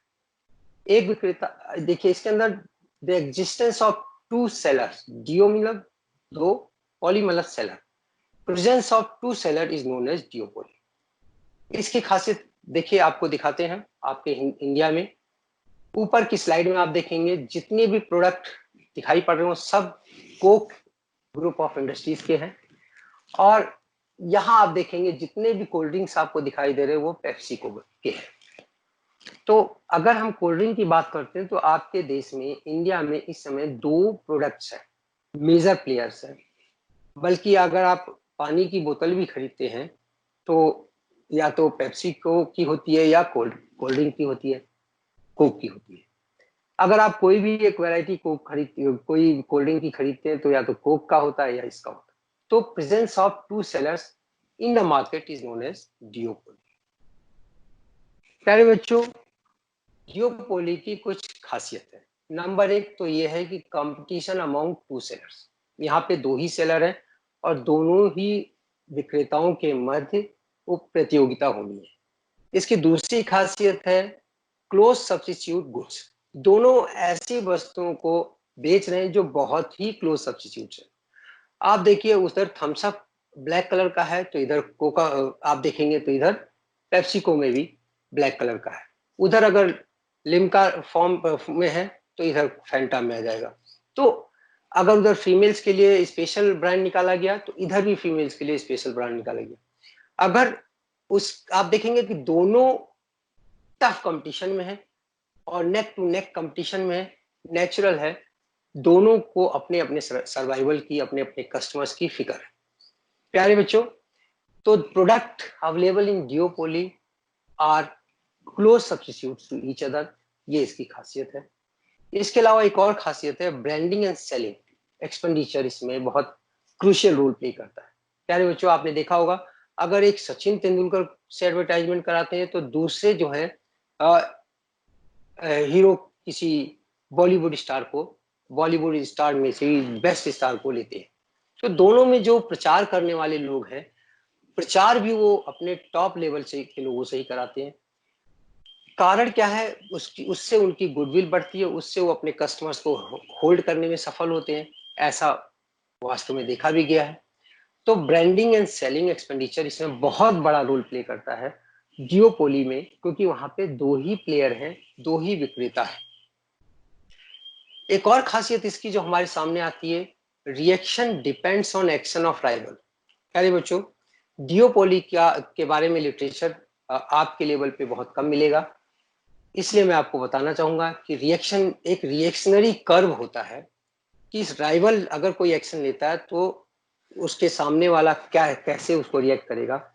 एक विक्रेता, देखिए इसके अंदर the existence of two sellers, duo मतलब दो, पॉली मतलब seller, presence of two seller is known as duopoly. इसकी खासियत देखिए आपको दिखाते हैं आपके इंडिया में। ऊपर की स्लाइड में आप देखेंगे जितने भी प्रोडक्ट दिखाई पड़ रहे हो सब कोक ग्रुप ऑफ इंडस्ट्रीज के हैं, और यहाँ आप देखेंगे जितने भी कोल्ड ड्रिंक्स आपको दिखाई दे रहे हैं वो पेप्सिको के हैं। तो अगर हम कोल्ड ड्रिंक की बात करते हैं तो आपके देश में, इंडिया में इस समय दो प्रोडक्ट्स हैं, मेजर प्लेयर्स हैं। बल्कि अगर आप पानी की बोतल भी खरीदते हैं तो या तो पेप्सिको की होती है या कोल्ड ड्रिंक की होती है, कोक की होती है। अगर आप कोई भी एक वैरायटी कोक खरीदते, कोई कोल्ड ड्रिंक की खरीदते हैं तो या तो कोक का होता है या इसका होता है। तो presence of two sellers in the market is known as duopoly. प्यारे बच्चों, डिओपोली की कुछ खासियत है। नंबर एक तो ये है कि कंपटीशन अमॉन्ग टू सेलर्स, यहाँ पे दो ही सेलर हैं और दोनों ही विक्रेताओं के मध्य वो प्रतियोगिता होनी है। इसकी दूसरी खासियत है क्लोज सब्स्टिट्यूट गुड्स, दोनों ऐसी वस्तुओं को बेच रहे हैं जो बहुत ही क्लोज सब्स्टिट्यूट है। आप देखिए उधर थम्स अप ब्लैक कलर का है तो इधर कोका, आप देखेंगे तो इधर पेप्सिको में भी ब्लैक कलर का है। उधर अगर लिम्का फॉर्म में है तो इधर फैंटा में आ जाएगा। तो अगर उधर फीमेल्स के लिए स्पेशल ब्रांड निकाला गया तो इधर भी फीमेल्स के लिए स्पेशल ब्रांड निकाला गया। अगर आप देखेंगे कि दोनों टफ कंपटीशन में है और नेक टू नेक कंपटीशन में है, नेचुरल है, दोनों को अपने अपने सर्वाइवल की, अपने अपने कस्टमर्स की फिक्र है। प्यारे बच्चों, तो product available in duopoly are close substitutes to each other, ये इसकी खासियत है। इसके अलावा एक और खासियत है, ब्रांडिंग एंड सेलिंग एक्सपेंडिचर इसमें बहुत क्रूशियल रोल प्ले करता है। प्यारे बच्चों, आपने देखा होगा अगर एक सचिन तेंदुलकर से एडवर्टाइजमेंट कराते हैं तो दूसरे जो है हीरो किसी बॉलीवुड स्टार को, बॉलीवुड स्टार में से बेस्ट स्टार को लेते हैं। तो दोनों में जो प्रचार करने वाले लोग हैं, प्रचार भी वो अपने टॉप लेवल से के लोगों से ही कराते हैं। कारण क्या है, उससे उनकी गुडविल बढ़ती है, उससे वो अपने कस्टमर्स को होल्ड करने में सफल होते हैं। ऐसा वास्तव में देखा भी गया है। तो ब्रांडिंग एंड सेलिंग एक्सपेंडिचर इसमें बहुत बड़ा रोल प्ले करता है डियोपोली में, क्योंकि वहां पे दो ही प्लेयर हैं, दो ही विक्रेता है। एक और खासियत इसकी जो हमारे सामने आती है, reaction depends on action of rival. अरे बच्चों, डियोपोली के बारे में लिटरेचर आपके लेवल पे बहुत कम मिलेगा, इसलिए मैं आपको बताना चाहूंगा कि रिएक्शन एक रिएक्शनरी कर्व होता है कि इस राइवल अगर कोई एक्शन लेता है तो उसके सामने वाला क्या कैसे उसको रिएक्ट करेगा।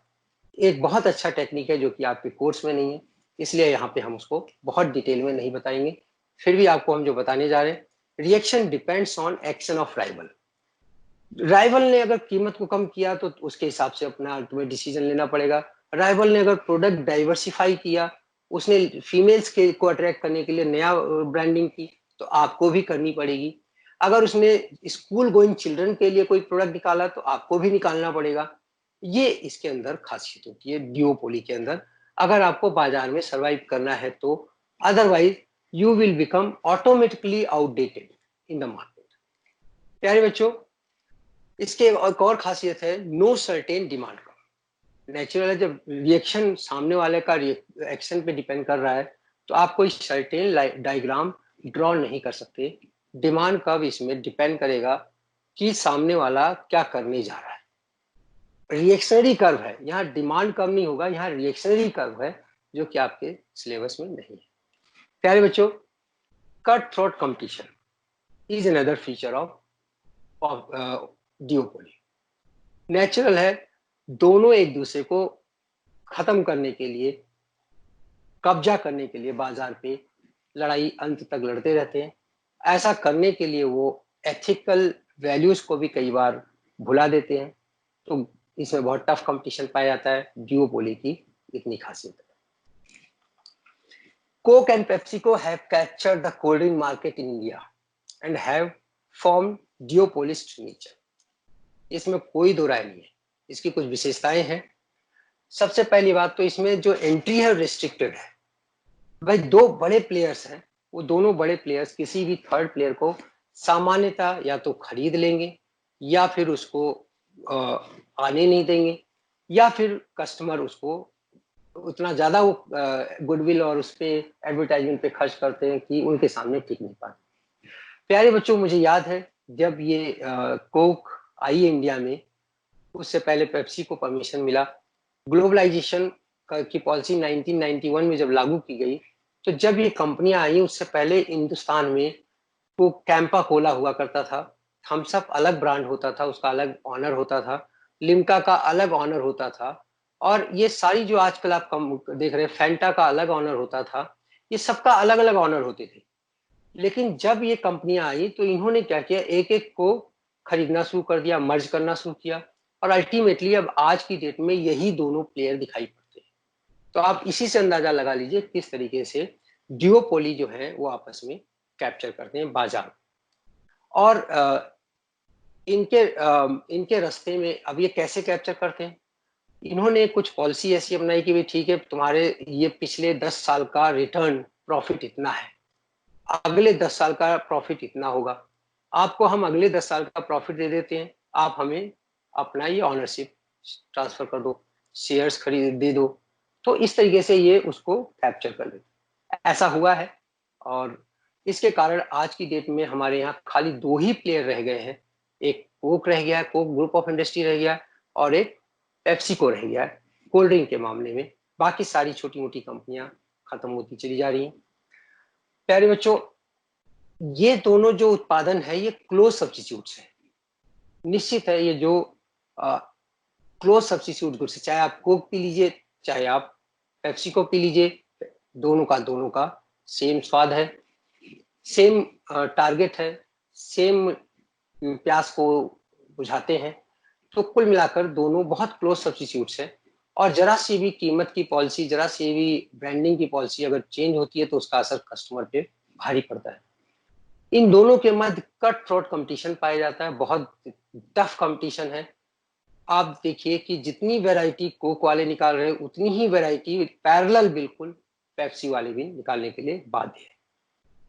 एक बहुत अच्छा टेक्निक है जो कि आपके कोर्स में नहीं है, इसलिए यहाँ पे हम उसको बहुत डिटेल में नहीं बताएंगे। फिर भी आपको हम जो बताने जा रहे हैं, reaction depends on action of rival. Rival ने अगर कीमत को कम किया तो उसके हिसाब से अपना तुम्हें डिसीजन लेना पड़ेगा। राइवल ने अगर प्रोडक्ट डाइवर्सिफाई किया, उसने फीमेल्स के को अट्रैक्ट करने के लिए नया ब्रांडिंग की, तो आपको भी करनी पड़ेगी। अगर उसने स्कूल गोइंग चिल्ड्रन के लिए कोई प्रोडक्ट निकाला तो आपको भी निकालना पड़ेगा। ये इसके अंदर खासियत होती है डियोपोली के अंदर, अगर आपको बाजार में सरवाइव करना है तो। Otherwise you will become automatically outdated in the market. प्यारे बच्चों, इसके एक और खासियत है, नो सर्टेन डिमांड का। नेचुरल है, जब रिएक्शन सामने वाले का एक्शन पे डिपेंड कर रहा है तो आप कोई सर्टेन डायग्राम ड्रॉ नहीं कर सकते। डिमांड कर्व इसमें डिपेंड करेगा कि सामने वाला क्या करने जा रहा है। रिएक्शनरी कर्व है, यहाँ डिमांड कर्व नहीं होगा, यहाँ रिएक्शनरी कर्व है, जो कि आपके सिलेबस में नहीं है। प्यारे बच्चों, cut throat competition is another feature of डियोपोली। Natural है, दोनों एक दूसरे को खत्म करने के लिए, कब्जा करने के लिए बाजार पे लड़ाई अंत तक लड़ते रहते हैं। ऐसा करने के लिए वो एथिकल वैल्यूज को भी कई बार भुला देते हैं। तो इसमें बहुत टफ कंपटीशन पाया जाता है, डियोपोली की इतनी खासियत है। Coke and PepsiCo have captured the cold drink market in India and have formed duopolist nature. इसमें कोई दो राय नहीं है, इसकी कुछ विशेषताएं हैं। सबसे पहली बात तो इसमें जो एंट्री है रिस्ट्रिक्टेड है। भाई दो बड़े प्लेयर्स हैं, वो दोनों बड़े प्लेयर्स किसी भी थर्ड प्लेयर को सामान्यतः या तो खरीद लेंगे या फिर उसको आने नहीं देंगे, या फिर कस्टमर उसको उतना ज्यादा वो गुडविल और उस पे एडवर्टाइजमेंट पे खर्च करते हैं कि उनके सामने टिक नहीं पाते। प्यारे बच्चों, मुझे याद है जब ये कोक आई इंडिया में, उससे पहले पेप्सी को परमिशन मिला। ग्लोबलाइजेशन की पॉलिसी 1991 में जब लागू की गई, तो जब ये कंपनियां आई उससे पहले हिंदुस्तान में वो कैंपा कोला हुआ करता था, थम्स अप अलग ब्रांड होता था, उसका अलग ऑनर होता था, लिम्का का अलग ऑनर होता था, और ये सारी जो आजकल आप देख रहे हैं, फैंटा का अलग ऑनर होता था, ये सबका अलग अलग ऑनर होते थे। लेकिन जब ये कंपनियां आई तो इन्होंने क्या किया, एक एक को खरीदना शुरू कर दिया, मर्ज करना शुरू किया, और अल्टीमेटली अब आज की डेट में यही दोनों प्लेयर दिखाई पड़ते हैं। तो आप इसी से अंदाजा लगा लीजिए किस तरीके से डियोपोली जो है वो आपस में कैप्चर करते हैं बाजार। और इनके रास्ते में अब ये कैसे कैप्चर करते हैं, इन्होंने कुछ पॉलिसी ऐसी अपनाई कि भाई ठीक है, तुम्हारे ये पिछले 10 साल का रिटर्न प्रॉफिट इतना है, अगले 10 साल का प्रॉफिट इतना होगा, आपको हम अगले 10 साल का प्रॉफिट दे देते हैं, आप हमें अपना ये ऑनरशिप ट्रांसफर कर दो, शेयर्स खरीद दे दो। तो इस तरीके से ये उसको कैप्चर कर लेते। ऐसा हुआ है, और इसके कारण आज की डेट में हमारे यहाँ खाली 2 ही प्लेयर रह गए हैं, एक कोक रह गया है, कोक ग्रुप ऑफ इंडस्ट्री रह गया है, और एक पेप्सिको रह गया है कोल्ड ड्रिंक के मामले में। बाकी सारी छोटी मोटी कंपनियां खत्म होती चली जा रही हैं। प्यारे बच्चों, ये दोनों जो उत्पादन है ये क्लोज सब्स्टिट्यूट्स है। निश्चित है ये जो क्लोज सब्स्टिट्यूट गुड्स है, चाहे आप कोक पी लीजिए चाहे आप पेप्सिको पी लीजिए, दोनों का सेम स्वाद है, सेम टारगेट है, सेम प्यास को बुझाते हैं। तो कुल मिलाकर दोनों बहुत क्लोज सब्स्टिट्यूट्स है, और जरा सी भी कीमत की पॉलिसी, जरा सी भी ब्रांडिंग की पॉलिसी अगर चेंज होती है तो उसका असर कस्टमर पे भारी पड़ता है। इन दोनों के मध्य कट थ्रोट कंपटीशन पाया जाता है, बहुत टफ कंपटीशन है। आप देखिए कि जितनी वैरायटी कोक वाले निकाल रहे हैं उतनी ही वैरायटी पैरेलल बिल्कुल पेप्सी वाले भी निकालने के लिए बाध्य है।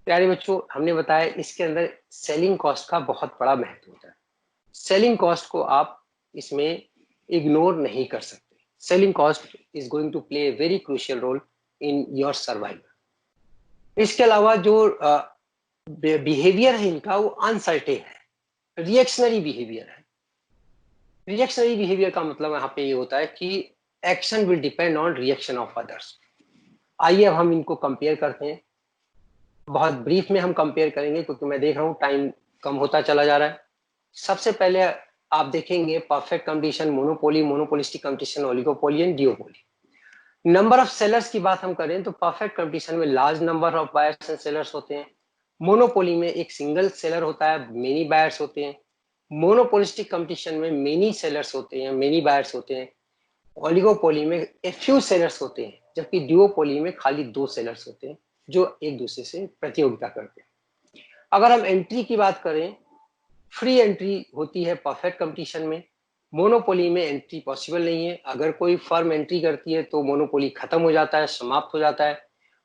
प्यारे बच्चों, हमने बताया इसके अंदर सेलिंग कॉस्ट का बहुत बड़ा महत्व होता है। सेलिंग कॉस्ट को आप इसमें इग्नोर नहीं कर सकते। Selling cost is going to play a very crucial role in your survival. इसके अलावा जो बिहेवियर है इनका वो अनसर्टेन है, रिएक्शनरी बिहेवियर है। रिएक्शनरी बिहेवियर का मतलब यहाँ पे ये होता है कि action will depend on reaction of others. आइए अब हम इनको कंपेयर करते हैं। बहुत ब्रीफ में हम कंपेयर करेंगे क्योंकि मैं देख रहा हूँ टाइम कम होता चला जा रहा है। सबसे पहले आप देखेंगे perfect competition, monopoly, monopolistic competition, oligopoly and डिओपोली। Number of sellers की बात हम करें तो परफेक्ट कंपटीशन में large number of buyers and sellers होते हैं। मोनोपोली में एक सिंगल सेलर होता है, मेनी बायर्स होते हैं। मोनोपोलिस्टिक कंपटीशन में मेनी सेलर्स होते हैं, मेनी बायर्स होते हैं। ओलिगोपोली में ए फ्यू सेलर्स होते हैं, जबकि डिओपोली में खाली 2 सेलर्स होते हैं जो एक दूसरे से प्रतियोगिता करते हैं। अगर हम एंट्री की बात करें, फ्री एंट्री होती है परफेक्ट कंपटीशन में। मोनोपोली में एंट्री पॉसिबल नहीं है। अगर कोई फर्म एंट्री करती है तो मोनोपोली खत्म हो जाता है, समाप्त हो जाता है।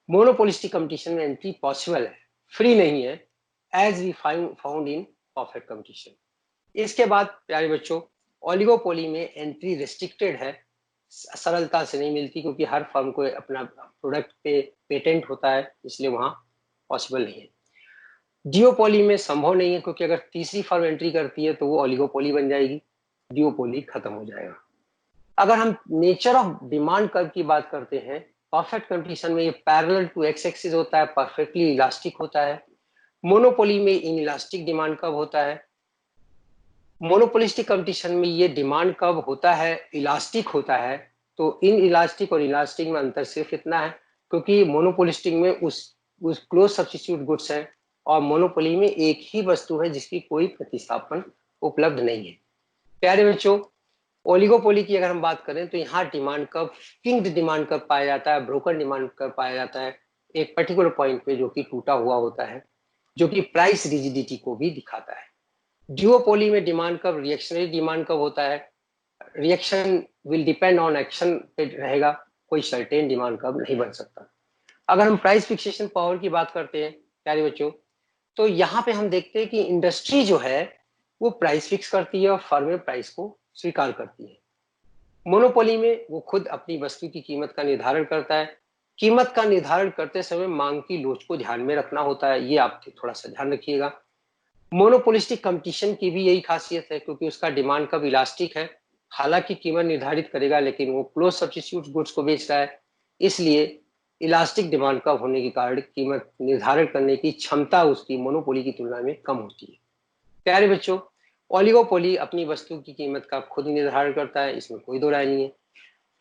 मोनोपोलिस्टिक कंपटीशन में एंट्री पॉसिबल है, फ्री नहीं है, as we found in perfect competition. इसके बाद प्यारे बच्चों, ओलिगोपोली में एंट्री रिस्ट्रिक्टेड है, सरलता से नहीं मिलती क्योंकि हर फर्म को अपना प्रोडक्ट पे पेटेंट होता है, इसलिए वहां पॉसिबल नहीं है। डिओपोली में संभव नहीं है क्योंकि अगर तीसरी फर्म एंट्री करती है तो वो ओलिगोपोली बन जाएगी, डिओपोली खत्म हो जाएगा। अगर हम नेचर ऑफ डिमांड कर्व की बात करते हैं, परफेक्ट कंपटीशन में ये पैरेलल टू एक्स एक्सिस होता है, परफेक्टली इलास्टिक होता है। मोनोपोली में इन इलास्टिक डिमांड कर्व होता है। मोनोपोलिस्टिक कंपटीशन में ये डिमांड कर्व होता है, इलास्टिक होता है। तो इन इलास्टिक और इलास्टिक में अंतर सिर्फ इतना है क्योंकि मोनोपोलिस्टिक में उस क्लोज सब्स्टिट्यूट गुड्स है और मोनोपोली में एक ही वस्तु है जिसकी कोई प्रतिस्थापन उपलब्ध नहीं है। प्यारे बच्चों, ओलिगोपोली की अगर हम बात करें तो यहाँ डिमांड कर्व किंग्ड डिमांड कर्व पाया जाता है, ब्रोकन डिमांड कर्व पाया जाता है एक पर्टिकुलर पॉइंट पे जो कि टूटा हुआ होता है, जो कि प्राइस रिजिडिटी को भी दिखाता है। डिओपोली में demand curve reactionary demand curve होता है, reaction will depend on action पे रहेगा, कोई सर्टेन डिमांड कर्व नहीं बन सकता। अगर हम प्राइस फिक्सेशन पावर की बात करते हैं प्यारे बच्चों, तो यहाँ पे हम देखते हैं कि इंडस्ट्री जो है वो प्राइस फिक्स करती है और फर्म प्राइस को स्वीकार करती है। मोनोपोली में वो खुद अपनी वस्तु की कीमत का निर्धारण करता है। कीमत का निर्धारण करते समय मांग की लोच को ध्यान में रखना होता है, ये आप थोड़ा सा ध्यान रखिएगा। मोनोपोलिस्टिक कंपटीशन की भी यही खासियत है क्योंकि उसका डिमांड कर्व इलास्टिक है, हालांकि कीमत निर्धारित करेगा लेकिन वो क्लोज सब्स्टिट्यूट गुड्स को बेच रहा है, इसलिए इलास्टिक डिमांड कर्व होने के कारण कीमत निर्धारण करने की क्षमता उसकी मोनोपोली की तुलना में कम होती है। प्यारे बच्चों, ओलिगोपोली अपनी वस्तु की कीमत का खुद निर्धारण करता है, इसमें कोई दो राय नहीं है।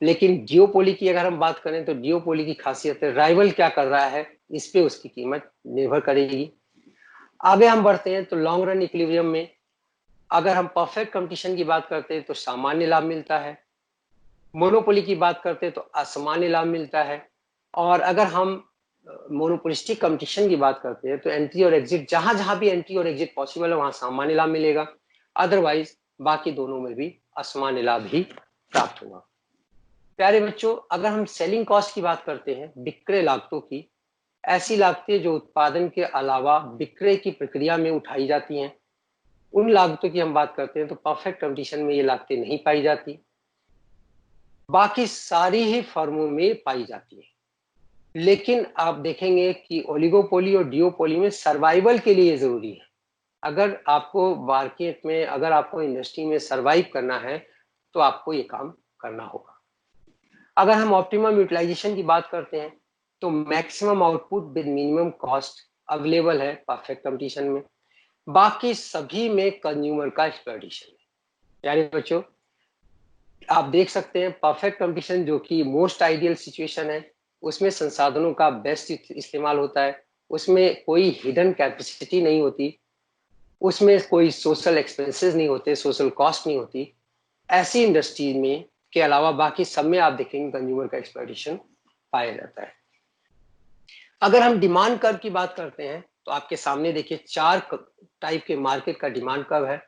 लेकिन डिओपोली की अगर हम बात करें तो डिओपोली की खासियत है राइवल क्या कर रहा है इस पे उसकी कीमत निर्भर करेगी। आगे हम बढ़ते हैं तो लॉन्ग रन इक्विलिब्रियम में अगर हम परफेक्ट कंपटीशन की बात करते हैं तो सामान्य लाभ मिलता है, मोनोपोली की बात करते हैं तो असामान्य लाभ मिलता है, और अगर हम मोनोपोलिस्टिक कंपटीशन की बात करते हैं तो एंट्री और एग्जिट, जहां जहां भी एंट्री और एग्जिट पॉसिबल है वहां सामान्य लाभ मिलेगा, अदरवाइज बाकी दोनों में भी असामान्य लाभ ही प्राप्त होगा। प्यारे बच्चों, अगर हम सेलिंग कॉस्ट की बात करते हैं, विक्रय लागतों की, ऐसी लागतें जो उत्पादन के अलावा विक्रय की प्रक्रिया में उठाई जाती हैं, उन लागतों की हम बात करते हैं तो परफेक्ट कंपटीशन में ये लागतें नहीं पाई जाती, बाकी सारी ही फर्मों में पाई जाती है। लेकिन आप देखेंगे कि ओलिगोपोली और डिओपोली में सर्वाइवल के लिए जरूरी है। अगर आपको मार्केट में, अगर आपको इंडस्ट्री में सर्वाइव करना है तो आपको ये काम करना होगा। अगर हम ऑप्टिमम यूटिलाइजेशन की बात करते हैं तो maximum output with minimum cost available है परफेक्ट कंपटीशन में। बाकी सभी में कंज्यूमर का एक्सप्लॉयटेशन है। यानी बच्चों आप देख सकते हैं परफेक्ट कंपटीशन जो कि मोस्ट आइडियल सिचुएशन है, उसमें संसाधनों का बेस्ट इस्तेमाल होता है, उसमें कोई हिडन कैपेसिटी नहीं होती, उसमें कोई सोशल एक्सपेंसेस नहीं होते, सोशल कॉस्ट नहीं होती। ऐसी इंडस्ट्री में के अलावा बाकी सब में आप देखेंगे कंज्यूमर का एक्सप्लॉयटेशन पाया जाता है। अगर हम डिमांड कर्व की बात करते हैं तो आपके सामने देखिए 4 टाइप के मार्केट का डिमांड कर्व है।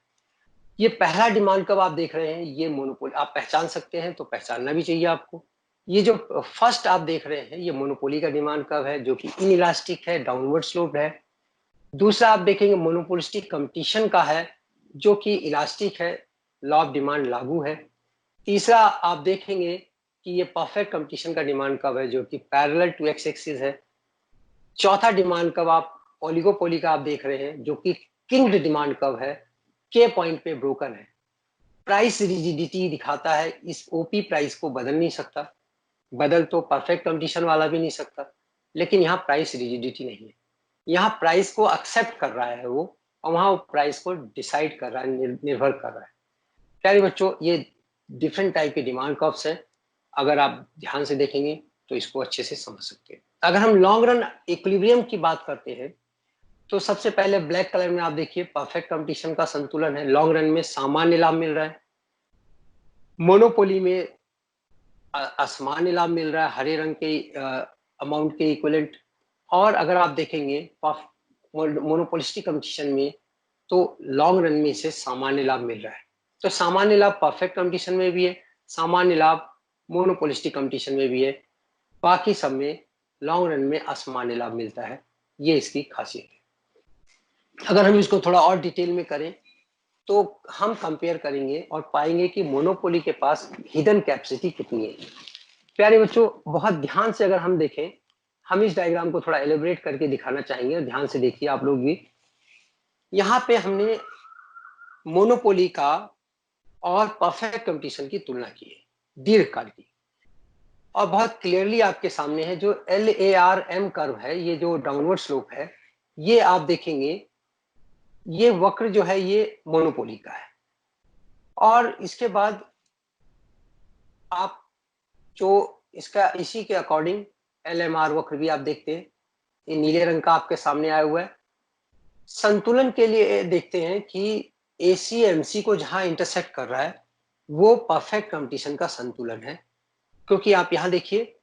ये पहला डिमांड कर्व आप देख रहे हैं, ये मोनोपोली आप पहचान सकते हैं तो पहचानना भी चाहिए आपको। ये जो फर्स्ट आप देख रहे हैं ये मोनोपोली का डिमांड कर्व है जो कि इनइलास्टिक है, डाउनवर्ड स्लोप है। दूसरा आप देखेंगे मोनोपोलिस्टिक कंपटीशन का है जो कि इलास्टिक है, लॉ ऑफ डिमांड लागू है। तीसरा आप देखेंगे कि ये परफेक्ट कंपटीशन का डिमांड कर्व है जो कि पैरेलल टू एक्स एक्सिस है। चौथा डिमांड कर्व आप ओलिगोपोली का आप देख रहे हैं जो कि किंग्ड डिमांड कर्व है, के पॉइंट पे ब्रोकन है। प्राइस रिजिडिटी दिखाता है, इस ओपी प्राइस को बदल नहीं सकता, बदल तो परफेक्ट कंपटीशन वाला भी नहीं सकता, लेकिन यहाँ प्राइस रिजिडिटी नहीं है। यहाँ प्राइस को एक्सेप्ट कर रहा है वो, और वहां वो प्राइस को डिसाइड कर रहा है, निर्भर कर रहा है। प्यारे बच्चों ये डिफरेंट टाइप के डिमांड कर्व्स हैं, अगर आप ध्यान से देखेंगे तो इसको अच्छे से समझ सकते हैं। अगर हम लॉन्ग रन इक्विलिब्रियम की बात करते हैं तो सबसे पहले ब्लैक कलर में आप देखिए परफेक्ट कंपटीशन का संतुलन है, लॉन्ग रन में सामान्य लाभ मिल रहा है। मोनोपोली में असमान्य लाभ मिल रहा है, हरे रंग के अमाउंट के इक्विवेलेंट। और अगर आप देखेंगे मोनोपोलिस्टिक कंपटीशन में तो लॉन्ग रन में इसे सामान्य लाभ मिल रहा है। तो सामान्य लाभ परफेक्ट कंपटीशन में भी है, सामान्य लाभ मोनोपोलिस्टिक कंपटीशन में भी है, बाकी सब में लॉन्ग रन में असामान्य लाभ मिलता है। ये इसकी खासियत है। अगर हम इसको थोड़ा और डिटेल में करें तो हम कंपेयर करेंगे और पाएंगे कि मोनोपोली के पास हिडन कैपेसिटी कितनी है। प्यारे बच्चों बहुत ध्यान से अगर हम देखें, हम इस डायग्राम को थोड़ा एलिब्रेट करके दिखाना चाहेंगे, ध्यान से देखिए आप लोग भी। यहाँ पे हमने मोनोपोली का और परफेक्ट कंपटीशन की तुलना की है दीर्घकाल की, और बहुत क्लियरली आपके सामने है जो LARM कर्व है, ये जो डाउनवर्ड स्लोप है, ये आप देखेंगे ये वक्र जो है ये मोनोपोली का है। और इसके बाद आप जो इसका इसी के अकॉर्डिंग LMR वक्र भी आप देखते हैं, ये नीले रंग का आपके सामने आया हुआ है। संतुलन के लिए देखते हैं कि ACMC को जहां इंटरसेक्ट कर रहा है वो परफेक्ट कंपटीशन का संतुलन है, क्योंकि आप यहाँ देखिए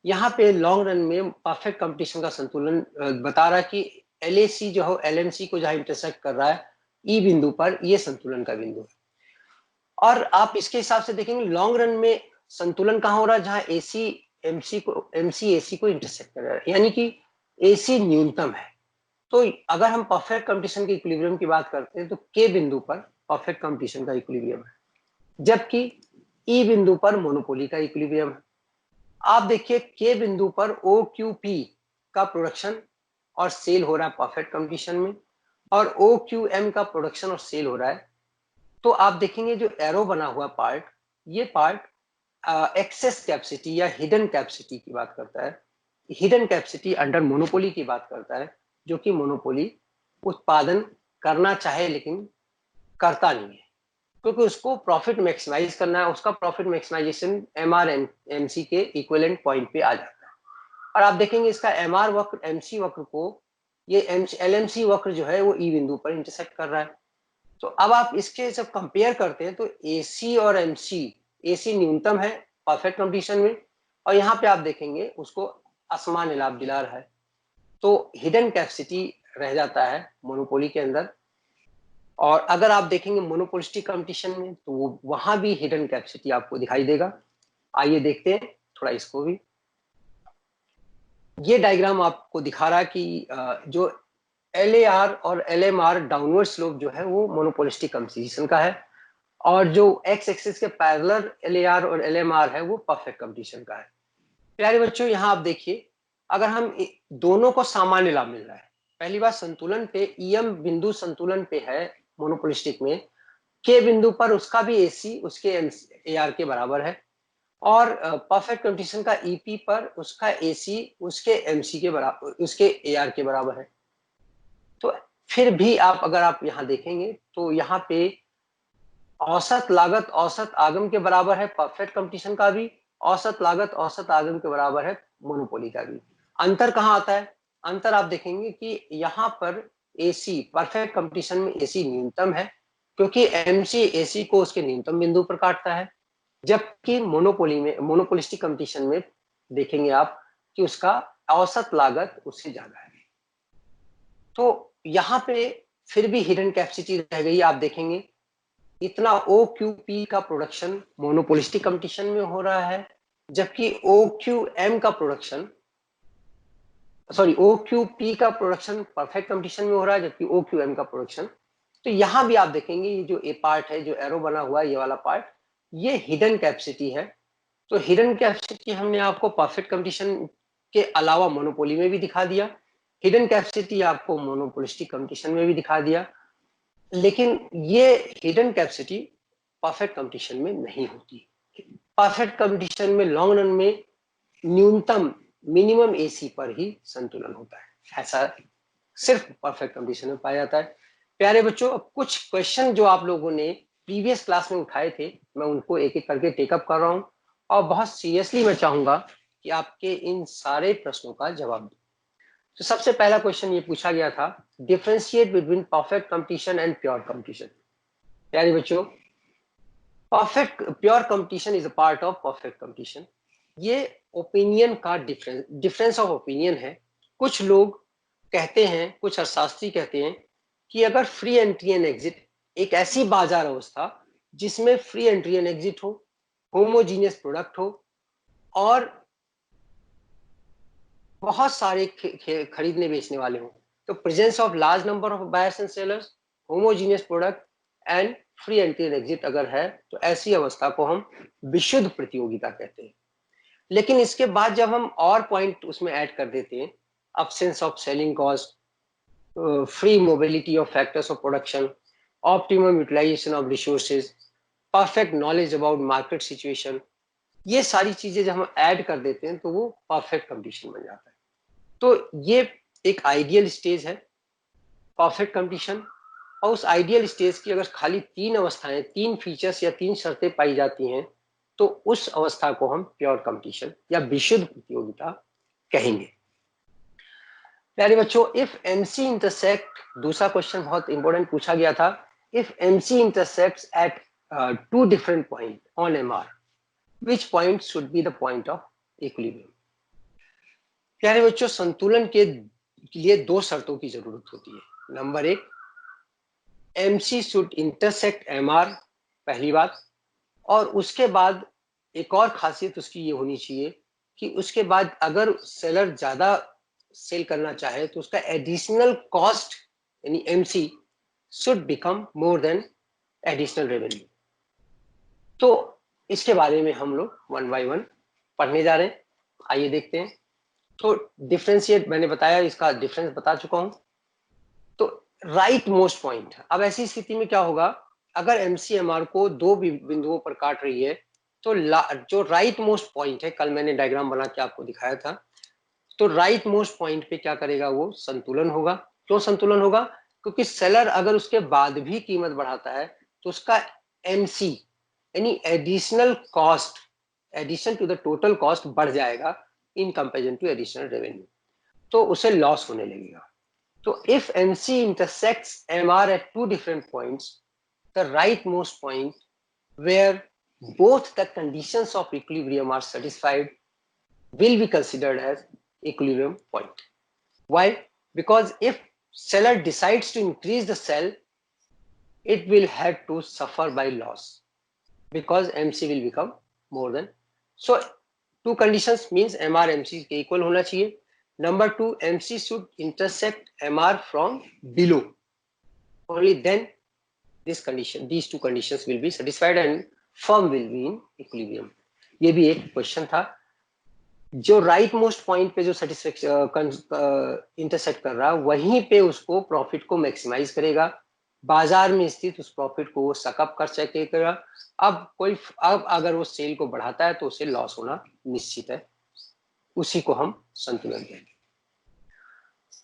यहाँ पे लॉन्ग रन में परफेक्ट कंपटीशन का संतुलन बता रहा है कि LAC जो है LMC को जहां इंटरसेक्ट कर रहा है ई बिंदु पर, ये संतुलन का बिंदु है। और आप इसके हिसाब से देखेंगे लॉन्ग रन में संतुलन कहाँ हो रहा है, जहां MC AC को इंटरसेक्ट कर रहा है, यानी कि AC न्यूनतम है। तो अगर हम परफेक्ट कंपटीशन के इक्विलिब्रियम की बात करते हैं तो के बिंदु पर परफेक्ट कंपटीशन का इक्विलिब्रियम है, जबकि ई बिंदु पर मोनोपोली का इक्विलिब्रियम है। आप देखिए के बिंदु पर OQP का प्रोडक्शन और सेल हो रहा है परफेक्ट कंपटीशन में, और OQM का प्रोडक्शन और सेल हो रहा है। तो आप देखेंगे जो एरो बना हुआ पार्ट, ये पार्ट एक्सेस कैपेसिटी या हिडन कैपेसिटी की बात करता है, हिडन कैपेसिटी अंडर मोनोपोली की बात करता है, जो कि मोनोपोली उत्पादन करना चाहे लेकिन करता नहीं है, क्योंकि उसको प्रॉफिट मैक्सिमाइज करना है। उसका प्रॉफिट मैक्सिमाइजेशन MRMC के इक्विवेलेंट पॉइंट पे आ जाता है। और आप देखेंगे इसका MR वक्र MC वक्र को, ये LMC वक्र जो है वो ई बिंदु पर इंटरसेक्ट कर रहा है। तो अब आप इसके जब कंपेयर करते हैं तो AC और MC, AC न्यूनतम है परफेक्ट कंपटीशन में, और यहाँ पे आप देखेंगे उसको असामान्य लाभ दिला रहा है। तो हिडन कैपेसिटी रह जाता है मोनोपोली के अंदर। और अगर आप देखेंगे मोनोपोलिस्टिक कंपटीशन में तो वो वहां भी हिडन कैपेसिटी आपको दिखाई देगा। आइए देखते हैं थोड़ा इसको भी। ये डायग्राम आपको दिखा रहा है कि जो LAR और LMR डाउनवर्ड स्लोप जो है वो मोनोपोलिस्टिक कंपटीशन का है, और जो एक्स एक्सिस के पैरेलल LAR और LMR है वो परफेक्ट कंपटीशन का है। प्यारे बच्चों यहाँ आप देखिए अगर हम दोनों को सामान्य लाभ मिल रहा है, पहली बात संतुलन पे ईएम बिंदु संतुलन पे है मोनोपोलिस्टिक में, के बिंदु पर उसका भी एसी उसके एआर के बराबर है, और परफेक्ट कंपटीशन का ईपी पर उसका एसी उसके एमसी के बराबर, उसके एआर के बराबर है। तो फिर भी अगर आप यहाँ देखेंगे तो यहाँ पे औसत लागत औसत आगम के बराबर है परफेक्ट कंपटीशन का भी, औसत लागत औसत आगम के बराबर है मोनोपोली का भी। अंतर कहाँ आता है? अंतर आप देखेंगे कि यहाँ पर एसी परफेक्ट कंपटीशन में एसी न्यूनतम है, क्योंकि एमसी एसी को उसके न्यूनतम बिंदु पर काटता है, जबकि मोनोपोली में, मोनोपोलिस्टिक कंपटीशन में देखेंगे आप कि उसका औसत लागत उससे ज्यादा है। तो यहाँ पे फिर भी हिडन कैपेसिटी रह गई। आप देखेंगे इतना OQP का प्रोडक्शन मोनोपोलिस्टिक कंपटीशन में हो रहा है, जबकि OQM का प्रोडक्शन, सॉरी OQP का प्रोडक्शन परफेक्ट कंपटीशन में हो रहा है, जबकि OQM का प्रोडक्शन। तो यहां भी आप देखेंगे ये जो ए पार्ट है, जो एरो बना हुआ है, ये वाला पार्ट, ये हिडन कैपेसिटी है। तो हिडन कैपेसिटी हमने आपको परफेक्ट कंपटीशन के अलावा मोनोपोली में भी दिखा दिया, हिडन कैपेसिटी आपको मोनोपोलिस्टिक कंपटीशन में भी दिखा दिया, लेकिन ये हिडन कैपेसिटी परफेक्ट कंपटीशन में नहीं होती। परफेक्ट कंपटीशन में लॉन्ग रन में न्यूनतम मिनिमम एसी पर ही संतुलन होता है, ऐसा सिर्फ परफेक्ट कंपटीशन में पाया जाता है। प्यारे बच्चों, अब कुछ क्वेश्चन जो आप लोगों ने प्रीवियस क्लास में उठाए थे, मैं उनको एक एक करके टेकअप कर रहा हूं, और बहुत सीरियसली मैं चाहूंगा कि आपके इन सारे प्रश्नों का जवाब दो। तो सबसे पहला क्वेश्चन ये पूछा गया था, differentiate between perfect competition and pure competition. प्यारे बच्चों, perfect pure competition is a part of perfect competition. ये ओपिनियन का डिफरेंस ऑफ ओपिनियन है। कुछ लोग कहते हैं, कुछ अर्थशास्त्री कहते हैं कि अगर फ्री एंट्री एंड एग्जिट, एक ऐसी बाजार अवस्था जिसमें फ्री एंट्री एंड एग्जिट हो, होमोजीनियस प्रोडक्ट हो, और बहुत सारे खरीदने बेचने वाले हों, तो presence of large number of buyers and sellers, homogeneous product and free entry and exit अगर है, तो ऐसी अवस्था को हम विशुद्ध प्रतियोगिता कहते हैं। लेकिन इसके बाद जब हम और पॉइंट उसमें ऐड कर देते हैं, absence of selling cost, free mobility of factors of production, optimum utilization of resources, perfect knowledge about market situation, ये सारी चीजें जब हम ऐड कर देते हैं तो वो परफेक्ट कंपटीशन बन जाता है। तो ये एक आइडियल स्टेज है परफेक्ट कंपटीशन, और उस आइडियल स्टेज की अगर खाली 3 अवस्थाएं, 3 फीचर्स या 3 शर्तें पाई जाती हैं, तो उस अवस्था को हम प्योर कंपटीशन या विशुद्ध प्रतियोगिता कहेंगे। प्यारे बच्चों, इफ एमसी इंटरसेक्ट, दूसरा क्वेश्चन बहुत इंपॉर्टेंट पूछा गया था, if MC intersects at 2 different point on MR, which point should be the point of equilibrium. प्यारे बच्चों, संतुलन के लिए 2 शर्तों की जरूरत होती है। Number 1, MC should intersect MR, पहली बात, और उसके बाद एक और खासियत उसकी ये होनी चाहिए कि उसके बाद अगर सेलर ज्यादा सेल करना चाहे तो उसका एडिशनल कॉस्ट यानी MC should become more than additional revenue. तो इसके बारे में हम लोग 1 by 1 पढ़ने जा रहे हैं। आइए देखते हैं। तो डिफरेंशिएट मैंने बताया, इसका डिफरेंस बता चुका हूं। तो राइट मोस्ट पॉइंट, अब ऐसी स्थिति में क्या होगा, अगर एमसीएमआर को 2 बिंदुओं पर काट रही है, तो जो राइट मोस्ट पॉइंट है, कल मैंने डायग्राम बना के आपको दिखाया था, तो राइट मोस्ट पॉइंट पे क्या करेगा, वो संतुलन होगा। क्यों संतुलन होगा? क्योंकि सेलर अगर उसके बाद भी कीमत बढ़ाता है तो उसका एमसी यानी additional cost, addition to the total cost बढ़ जाएगा in comparison to additional revenue, तो उसे लॉस होने लगेगा। तो if MC intersects MR at 2 different points, the rightmost point where both the conditions of equilibrium are satisfied will be considered as equilibrium point. Why? Because if seller decides to increase the sell, it will have to suffer by loss because MC will become more than. So 2 conditions means MR MC के equal होना चाहिए. Number 2, MC should intersect MR from below. Only then this condition, these 2 conditions will be satisfied and firm will be in equilibrium. ये भी एक question था। जो right most point पे जो सेटिस्फेक्शन इंटरसेक्ट कर रहा है वहीं पे उसको प्रॉफिट को मैक्सिमाइज करेगा, बाजार में स्थित उस प्रॉफिट को वो सकअप कर सकेगा। अब अगर वो सेल को बढ़ाता है तो उसे लॉस होना निश्चित है, उसी को हम संतुलन कहते हैं।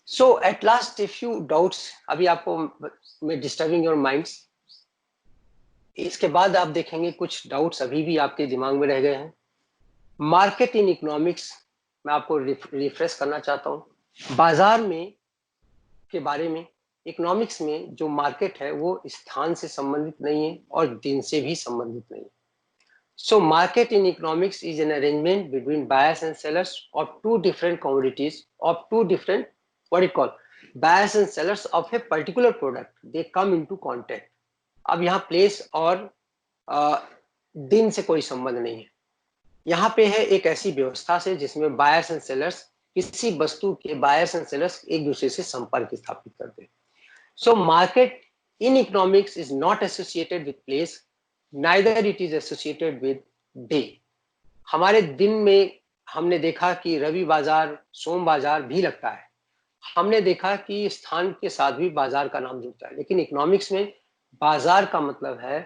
So at last if you doubts, अभी आपको मैं डिस्टर्बिंग योर माइंड्स, इसके बाद आप देखेंगे कुछ डाउट्स अभी भी आपके दिमाग में रह गए हैं। मार्केट इन इकोनॉमिक्स मैं आपको रिफ्रेश करना चाहता हूं। बाजार में के बारे में, इकोनॉमिक्स में जो मार्केट है वो स्थान से संबंधित नहीं है और दिन से भी संबंधित नहीं है। So market in economics is an arrangement between buyers and sellers of two different commodities of two different what it call buyers and sellers of a particular product, they come into contact. अब यहाँ place और दिन से कोई संबंध नहीं है। यहाँ पे है एक ऐसी व्यवस्था से जिसमें बायर्स एंड सेलर्स, किसी वस्तु के बायर्स एंड सेलर्स एक दूसरे से संपर्क स्थापित करते हैं। सो market in economics is not associated with place, neither it is associated with day. हमारे दिन में हमने देखा कि रवि बाजार, सोम बाजार भी लगता है, हमने देखा कि स्थान के साथ भी बाजार का नाम जुड़ता है, लेकिन इकोनॉमिक्स में बाजार का मतलब है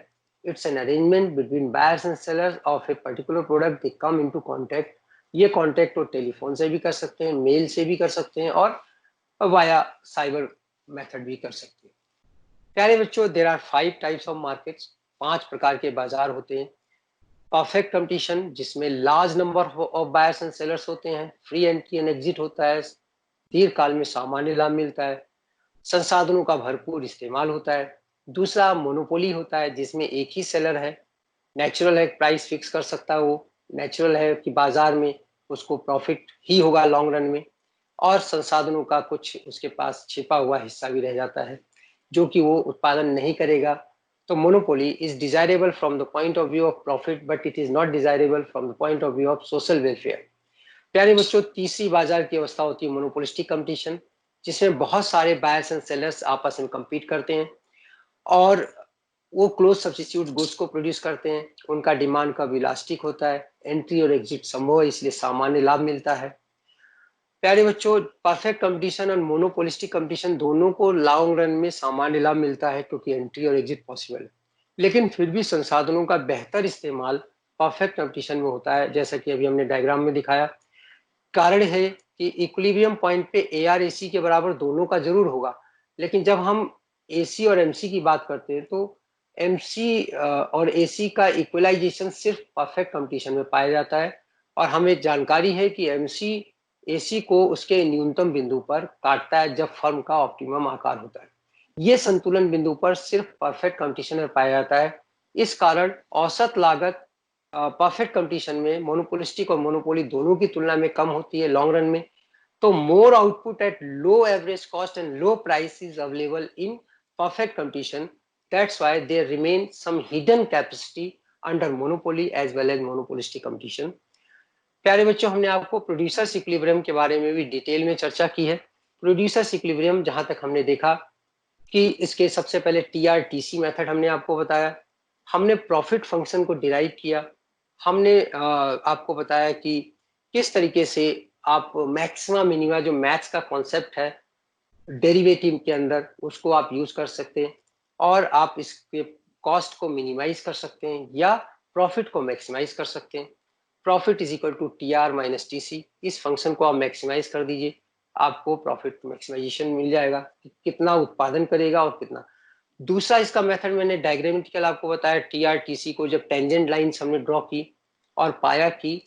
it's an arrangement between buyers and sellers of a particular product, they come into contact. ये कांटेक्ट तो टेलीफोन से भी कर सकते हैं, मेल से भी कर सकते हैं और वाया साइबर मेथड भी कर सकते हैं। प्यारे बच्चों, there are 5 types of markets, 5 प्रकार के बाजार होते हैं। परफेक्ट कंपटीशन जिसमें large number of buyers and sellers होते हैं, फ्री एंट्री एंड एग्जिट होता है, दीर्घकाल में सामान्य लाभ मिलता है, संसाधनों का भरपूर इस्तेमाल होता है। दूसरा मोनोपोली होता है जिसमें एक ही सेलर है, नेचुरल है प्राइस फिक्स कर सकता है, वो नेचुरल है कि बाजार में उसको प्रॉफिट ही होगा लॉन्ग रन में, और संसाधनों का कुछ उसके पास छिपा हुआ हिस्सा भी रह जाता है जो कि वो उत्पादन नहीं करेगा। तो monopoly is desirable from the point of view of profit, but it is not desirable from the point of view of social welfare. प्यारे बच्चों, तीसरी बाजार की अवस्था होती है मोनोपोलिस्टिक कंपटीशन, जिसमें बहुत सारे बायर्स एंड सेलर्स आपस में compete करते हैं और वो क्लोज सब्स्टिट्यूट गुड्स को प्रोड्यूस करते हैं। उनका डिमांड का इलास्टिक होता है, एंट्री और एग्जिट संभव है, इसलिए सामान्य लाभ मिलता है। प्यारे बच्चों, परफेक्ट कंपटीशन और मोनोपोलिस्टिक कंपटीशन दोनों को लॉन्ग रन में सामान्य लाभ मिलता है क्योंकि एंट्री और एग्जिट पॉसिबल है, लेकिन फिर भी संसाधनों का बेहतर इस्तेमाल परफेक्ट कंपटीशन में होता है, जैसा कि अभी हमने डायग्राम में दिखाया। कारण है कि इक्विलिब्रियम पॉइंट पे एआर एसी के बराबर दोनों का जरूर होगा, लेकिन जब हम एसी और एमसी की बात करते हैं तो एमसी और एसी का इक्वलाइजेशन सिर्फ परफेक्ट कंपटीशन में पाया जाता है, और हमें जानकारी है कि एमसी एसी को उसके न्यूनतम बिंदु पर काटता है जब फर्म का ऑप्टिमम आकार होता है। ये संतुलन बिंदु पर सिर्फ परफेक्ट कंपटीशन में पाया जाता है। इस कारण औसत लागत परफेक्ट कंपटीशन में मोनोपोलिस्टिक और मोनोपोली दोनों की तुलना में कम होती है लॉन्ग रन में। तो more output at low average cost and low price is available in perfect competition, that's why there remain some hidden capacity under monopoly as well as monopolistic competition. प्यारे बच्चों, हमने आपको प्रोड्यूसर्स इक्विलिब्रियम के बारे में भी डिटेल में चर्चा की है। प्रोड्यूसर्स इक्विलिब्रियम जहां तक हमने देखा कि इसके सबसे पहले टीआरटीसी मेथड हमने आपको बताया, हमने प्रॉफिट फंक्शन को डिराइव किया, हमने आपको बताया कि किस तरीके से आप मैक्सिमा मिनिमा जो मैथ्स का कॉन्सेप्ट है डेरिवेटिव के अंदर उसको आप यूज कर सकते हैं और आप इसके कॉस्ट को मिनिमाइज कर सकते हैं या प्रॉफिट को मैक्सिमाइज कर सकते हैं। Profit is equal to T R minus T C, इस फंक्शन को आप मैक्सिमाइज कर दीजिए, आपको प्रॉफिट मैक्सिमाइजेशन मिल जाएगा कि कितना उत्पादन करेगा और कितना। दूसरा इसका मेथड मैंने डायग्रामेटिकल आपको बताया, टी आर टी सी को जब टेंजेंट लाइन्स हमने ड्रॉ की और पाया कि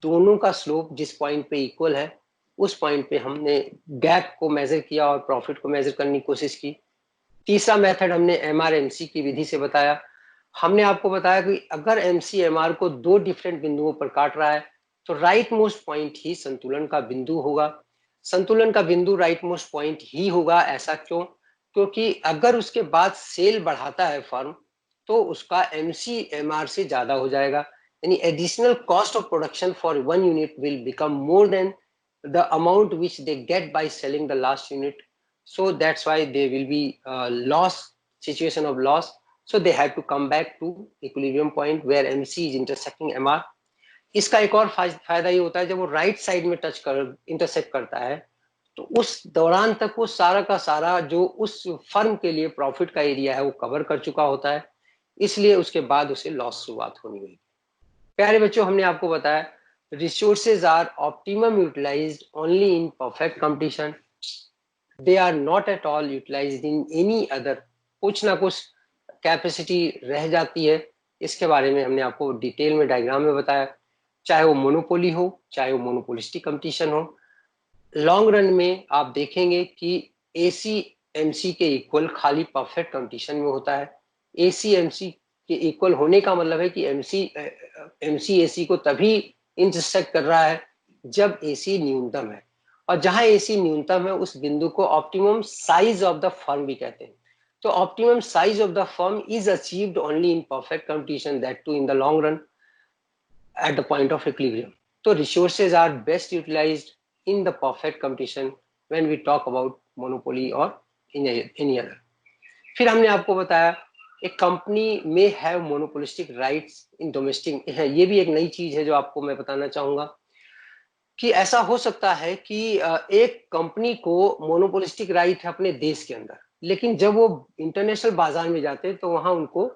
दोनों का स्लोप जिस पॉइंट पे इक्वल है उस पॉइंट पे हमने गैप को मेजर किया और प्रॉफिट को मेजर करने की कोशिश की। तीसरा मेथड हमने एमआरएमसी की विधि से बताया। हमने आपको बताया कि अगर एमसी एमआर को दो डिफरेंट बिंदुओं पर काट रहा है तो राइट मोस्ट पॉइंट ही संतुलन का बिंदु होगा। संतुलन का बिंदु राइट मोस्ट पॉइंट ही होगा, ऐसा क्यों? क्योंकि अगर उसके बाद सेल बढ़ाता है फर्म तो उसका एमसी एमआर से ज्यादा हो जाएगा, यानी additional cost of production for one unit will become more than the amount which they get by selling the last unit. So that's why there will be a loss, situation of loss. So they have to come back to equilibrium point where MC is intersecting MR. इसका एक और फायदा ये होता है, जब वो right side में इंटरसेक्ट करता है तो उस दौरान तक वो सारा का सारा जो उस फर्म के लिए प्रॉफिट का एरिया है वो कवर कर चुका होता है, इसलिए उसके बाद उसे लॉस शुरुआत होनी हुई। प्यारे बच्चों, हमने आपको बताया resources are optimum utilised only in perfect competition, they are not at all utilised in any other. कुछ ना कुछ कैपेसिटी रह जाती है, इसके बारे में हमने आपको डिटेल में डायग्राम में बताया। चाहे वो मोनोपोली हो, चाहे वो मोनोपोलिस्टिक कंपटीशन हो, लॉन्ग रन में आप देखेंगे कि एसी एमसी के इक्वल खाली परफेक्ट कंपटीशन में होता है। एसी एमसी के इक्वल होने का मतलब है कि एमसी एसी को तभी इंटरसेक्ट कर रहा है जब एसी न्यूनतम है, और जहां एसी न्यूनतम है उस बिंदु को optimum size of the firm भी कहते हैं। तो optimum size of the firm is achieved only in perfect competition, that too in the long run at the point of equilibrium. So resources are best utilized in the perfect competition when we talk about monopoly or in any other. फिर हमने आपको बताया एक company में have monopolistic rights in domestic है, ये भी एक नई चीज है जो आपको मैं बताना चाहूंगा कि ऐसा हो सकता है कि एक कंपनी को मोनोपोलिस्टिक राइट है अपने देश के अंदर, लेकिन जब वो इंटरनेशनल बाजार में जाते हैं तो वहां उनको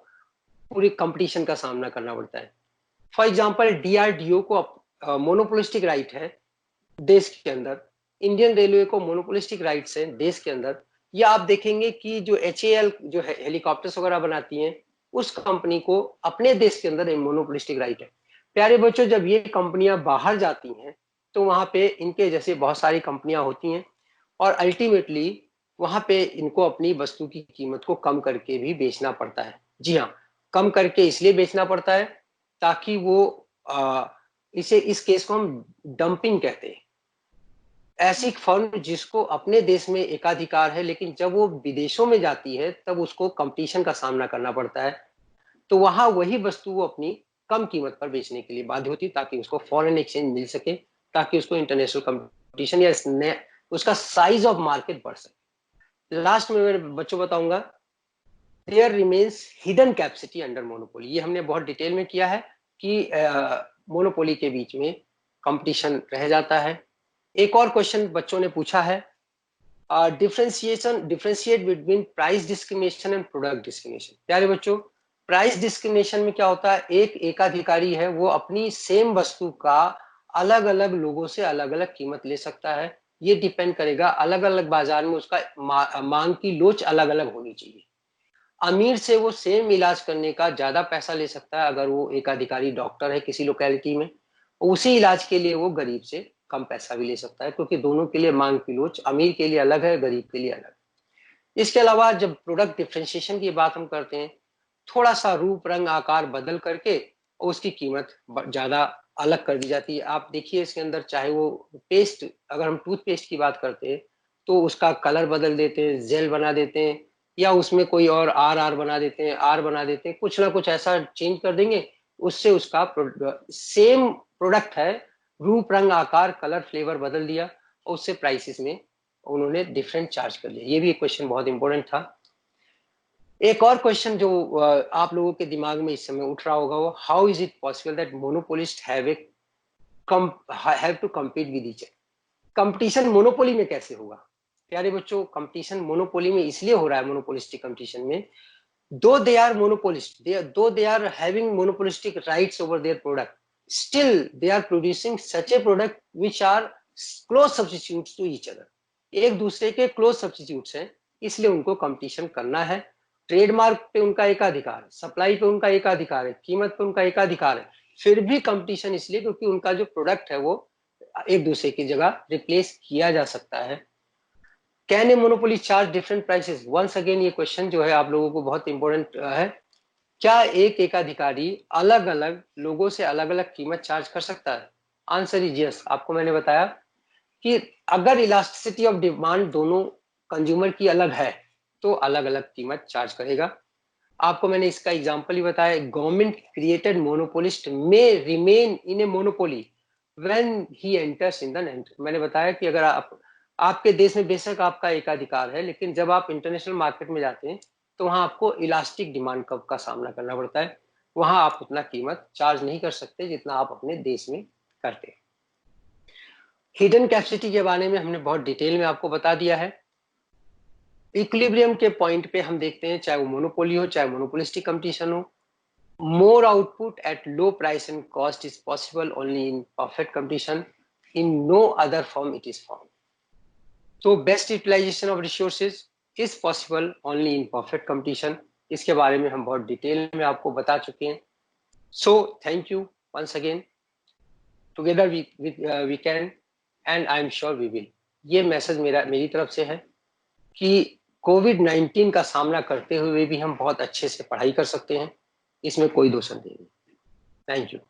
पूरी कंपटीशन का सामना करना पड़ता है। फॉर एग्जाम्पल डीआरडीओ को मोनोपोलिस्टिक राइट है देश के अंदर, इंडियन रेलवे को मोनोपोलिस्टिक राइट्स है देश के अंदर, या आप देखेंगे कि जो एचएएल जो है हेलीकॉप्टर्स वगैरह बनाती हैं उस कंपनी को अपने देश के अंदर एक मोनोपोलिस्टिक राइट है। प्यारे बच्चों, जब ये कंपनियां बाहर जाती हैं तो वहां पे इनके जैसे बहुत सारी कंपनियां होती हैं और अल्टीमेटली वहां पे इनको अपनी वस्तु की कीमत को कम करके भी बेचना पड़ता है। जी हाँ, कम करके इसलिए बेचना पड़ता है ताकि वो इस केस को हम डंपिंग कहते हैं। ऐसी फर्म जिसको अपने देश में एकाधिकार है लेकिन जब वो विदेशों में जाती है तब उसको कंपटीशन का सामना करना पड़ता है, तो वहां वही वस्तु वो अपनी कम कीमत पर बेचने के लिए बाध्य होती है ताकि उसको फॉरेन एक्सचेंज मिल सके, ताकि उसको इंटरनेशनल कंपटीशन या उसका साइज ऑफ मार्केट बढ़ सके। लास्ट में मैं बच्चों बताऊंगा there remains hidden capacity under monopoly. ये हमने बहुत डिटेल में किया है कि मोनोपोली के बीच में कंपटीशन रह जाता है। एक और क्वेश्चन बच्चों ने पूछा है, differentiate between price discrimination and product discrimination. प्यारे बच्चों, प्राइस डिस्क्रिमिनेशन में क्या होता है, एक एकाधिकारी है वो अपनी सेम वस्तु का अलग अलग लोगों से अलग अलग कीमत ले सकता है। ये डिपेंड करेगा अलग अलग बाजार में उसका मांग की लोच अलग अलग होनी चाहिए। अमीर से वो सेम इलाज करने का ज्यादा पैसा ले सकता है अगर वो एकाधिकारी डॉक्टर है किसी लोकेलिटी में, उसी इलाज के लिए वो गरीब से कम पैसा भी ले सकता है, क्योंकि दोनों के लिए मांग की लोच अमीर के लिए अलग है, गरीब के लिए अलग। इसके अलावा जब प्रोडक्ट डिफ्रेंशिएशन की बात हम करते हैं, थोड़ा सा रूप रंग आकार बदल करके उसकी कीमत ज्यादा अलग कर दी जाती है। आप देखिए इसके अंदर, चाहे वो पेस्ट, अगर हम टूथपेस्ट की बात करते हैं तो उसका कलर बदल देते हैं, जेल बना देते हैं, या उसमें कोई और आर बना देते हैं, आर बना देते हैं, कुछ ना कुछ ऐसा चेंज कर देंगे, उससे उसका सेम प्रोडक्ट है, रूप रंग आकार कलर फ्लेवर बदल दिया और उससे प्राइसेस में उन्होंने डिफरेंट चार्ज कर लिया। ये भी एक क्वेश्चन बहुत इंपॉर्टेंट था। एक और क्वेश्चन जो आप लोगों के दिमाग में इस समय उठ रहा होगा वो, how is it possible that monopolist have to compete with each other. Competition monopoly में कैसे होगा? प्यारे बच्चों, कंपटीशन मोनोपोली में इसलिए हो रहा है, मोनोपोलिस्टिक कंपटीशन में, दो they are monopolist, though they are having monopolistic rights over their product, still they are producing such a product which are close substitutes to each other. एक दूसरे के क्लोज सब्स्टिट्यूट्स हैं, इसलिए उनको कंपटीशन करना है। ट्रेडमार्क पे उनका एकाधिकार है, सप्लाई पे उनका एकाधिकार है, कीमत पे उनका एकाधिकार है, फिर भी कंपटीशन इसलिए क्योंकि उनका जो प्रोडक्ट है वो एक दूसरे की जगह रिप्लेस किया जा सकता है। Can a monopoly charge different prices? Once again ये क्वेश्चन जो है आप लोगों को बहुत इंपॉर्टेंट है। क्या एक एकाधिकारी अलग अलग लोगों से अलग अलग कीमत चार्ज कर सकता है? Answer is yes. आपको मैंने बताया कि अगर इलास्टिसिटी ऑफ डिमांड दोनों कंज्यूमर की अलग है तो अलग अलग कीमत चार्ज करेगा। आपको मैंने इसका एग्जांपल ही बताया, government created monopolist may remain in a monopoly when he enters in the net. मैंने बताया कि अगर आपके देश में बेशक आपका एकाधिकार है, लेकिन जब आप इंटरनेशनल मार्केट में जाते हैं तो वहां आपको इलास्टिक डिमांड का सामना करना पड़ता है। वहां आप उतना कीमत चार्ज नहीं कर सकते जितना आप अपने देश में करते हैं। हिडन कैपेसिटी के बारे में हमने बहुत डिटेल में आपको बता दिया है। इक्विलिब्रियम के पॉइंट पे हम देखते हैं, चाहे वो मोनोपोली हो चाहे मोनोपोलिस्टिक कंपटीशन हो, more output at low price and cost is possible only in perfect competition. In no other form it is found. So best utilization of resources is possible only in perfect competition. इसके बारे में हम बहुत detail में आपको बता चुके हैं। So thank you once again. Together we can and I am sure we will. ये मैसेज मेरी तरफ से है कि कोविड-19 का सामना करते हुए भी हम बहुत अच्छे से पढ़ाई कर सकते हैं, इसमें कोई दो संदेह नहीं। Thank you.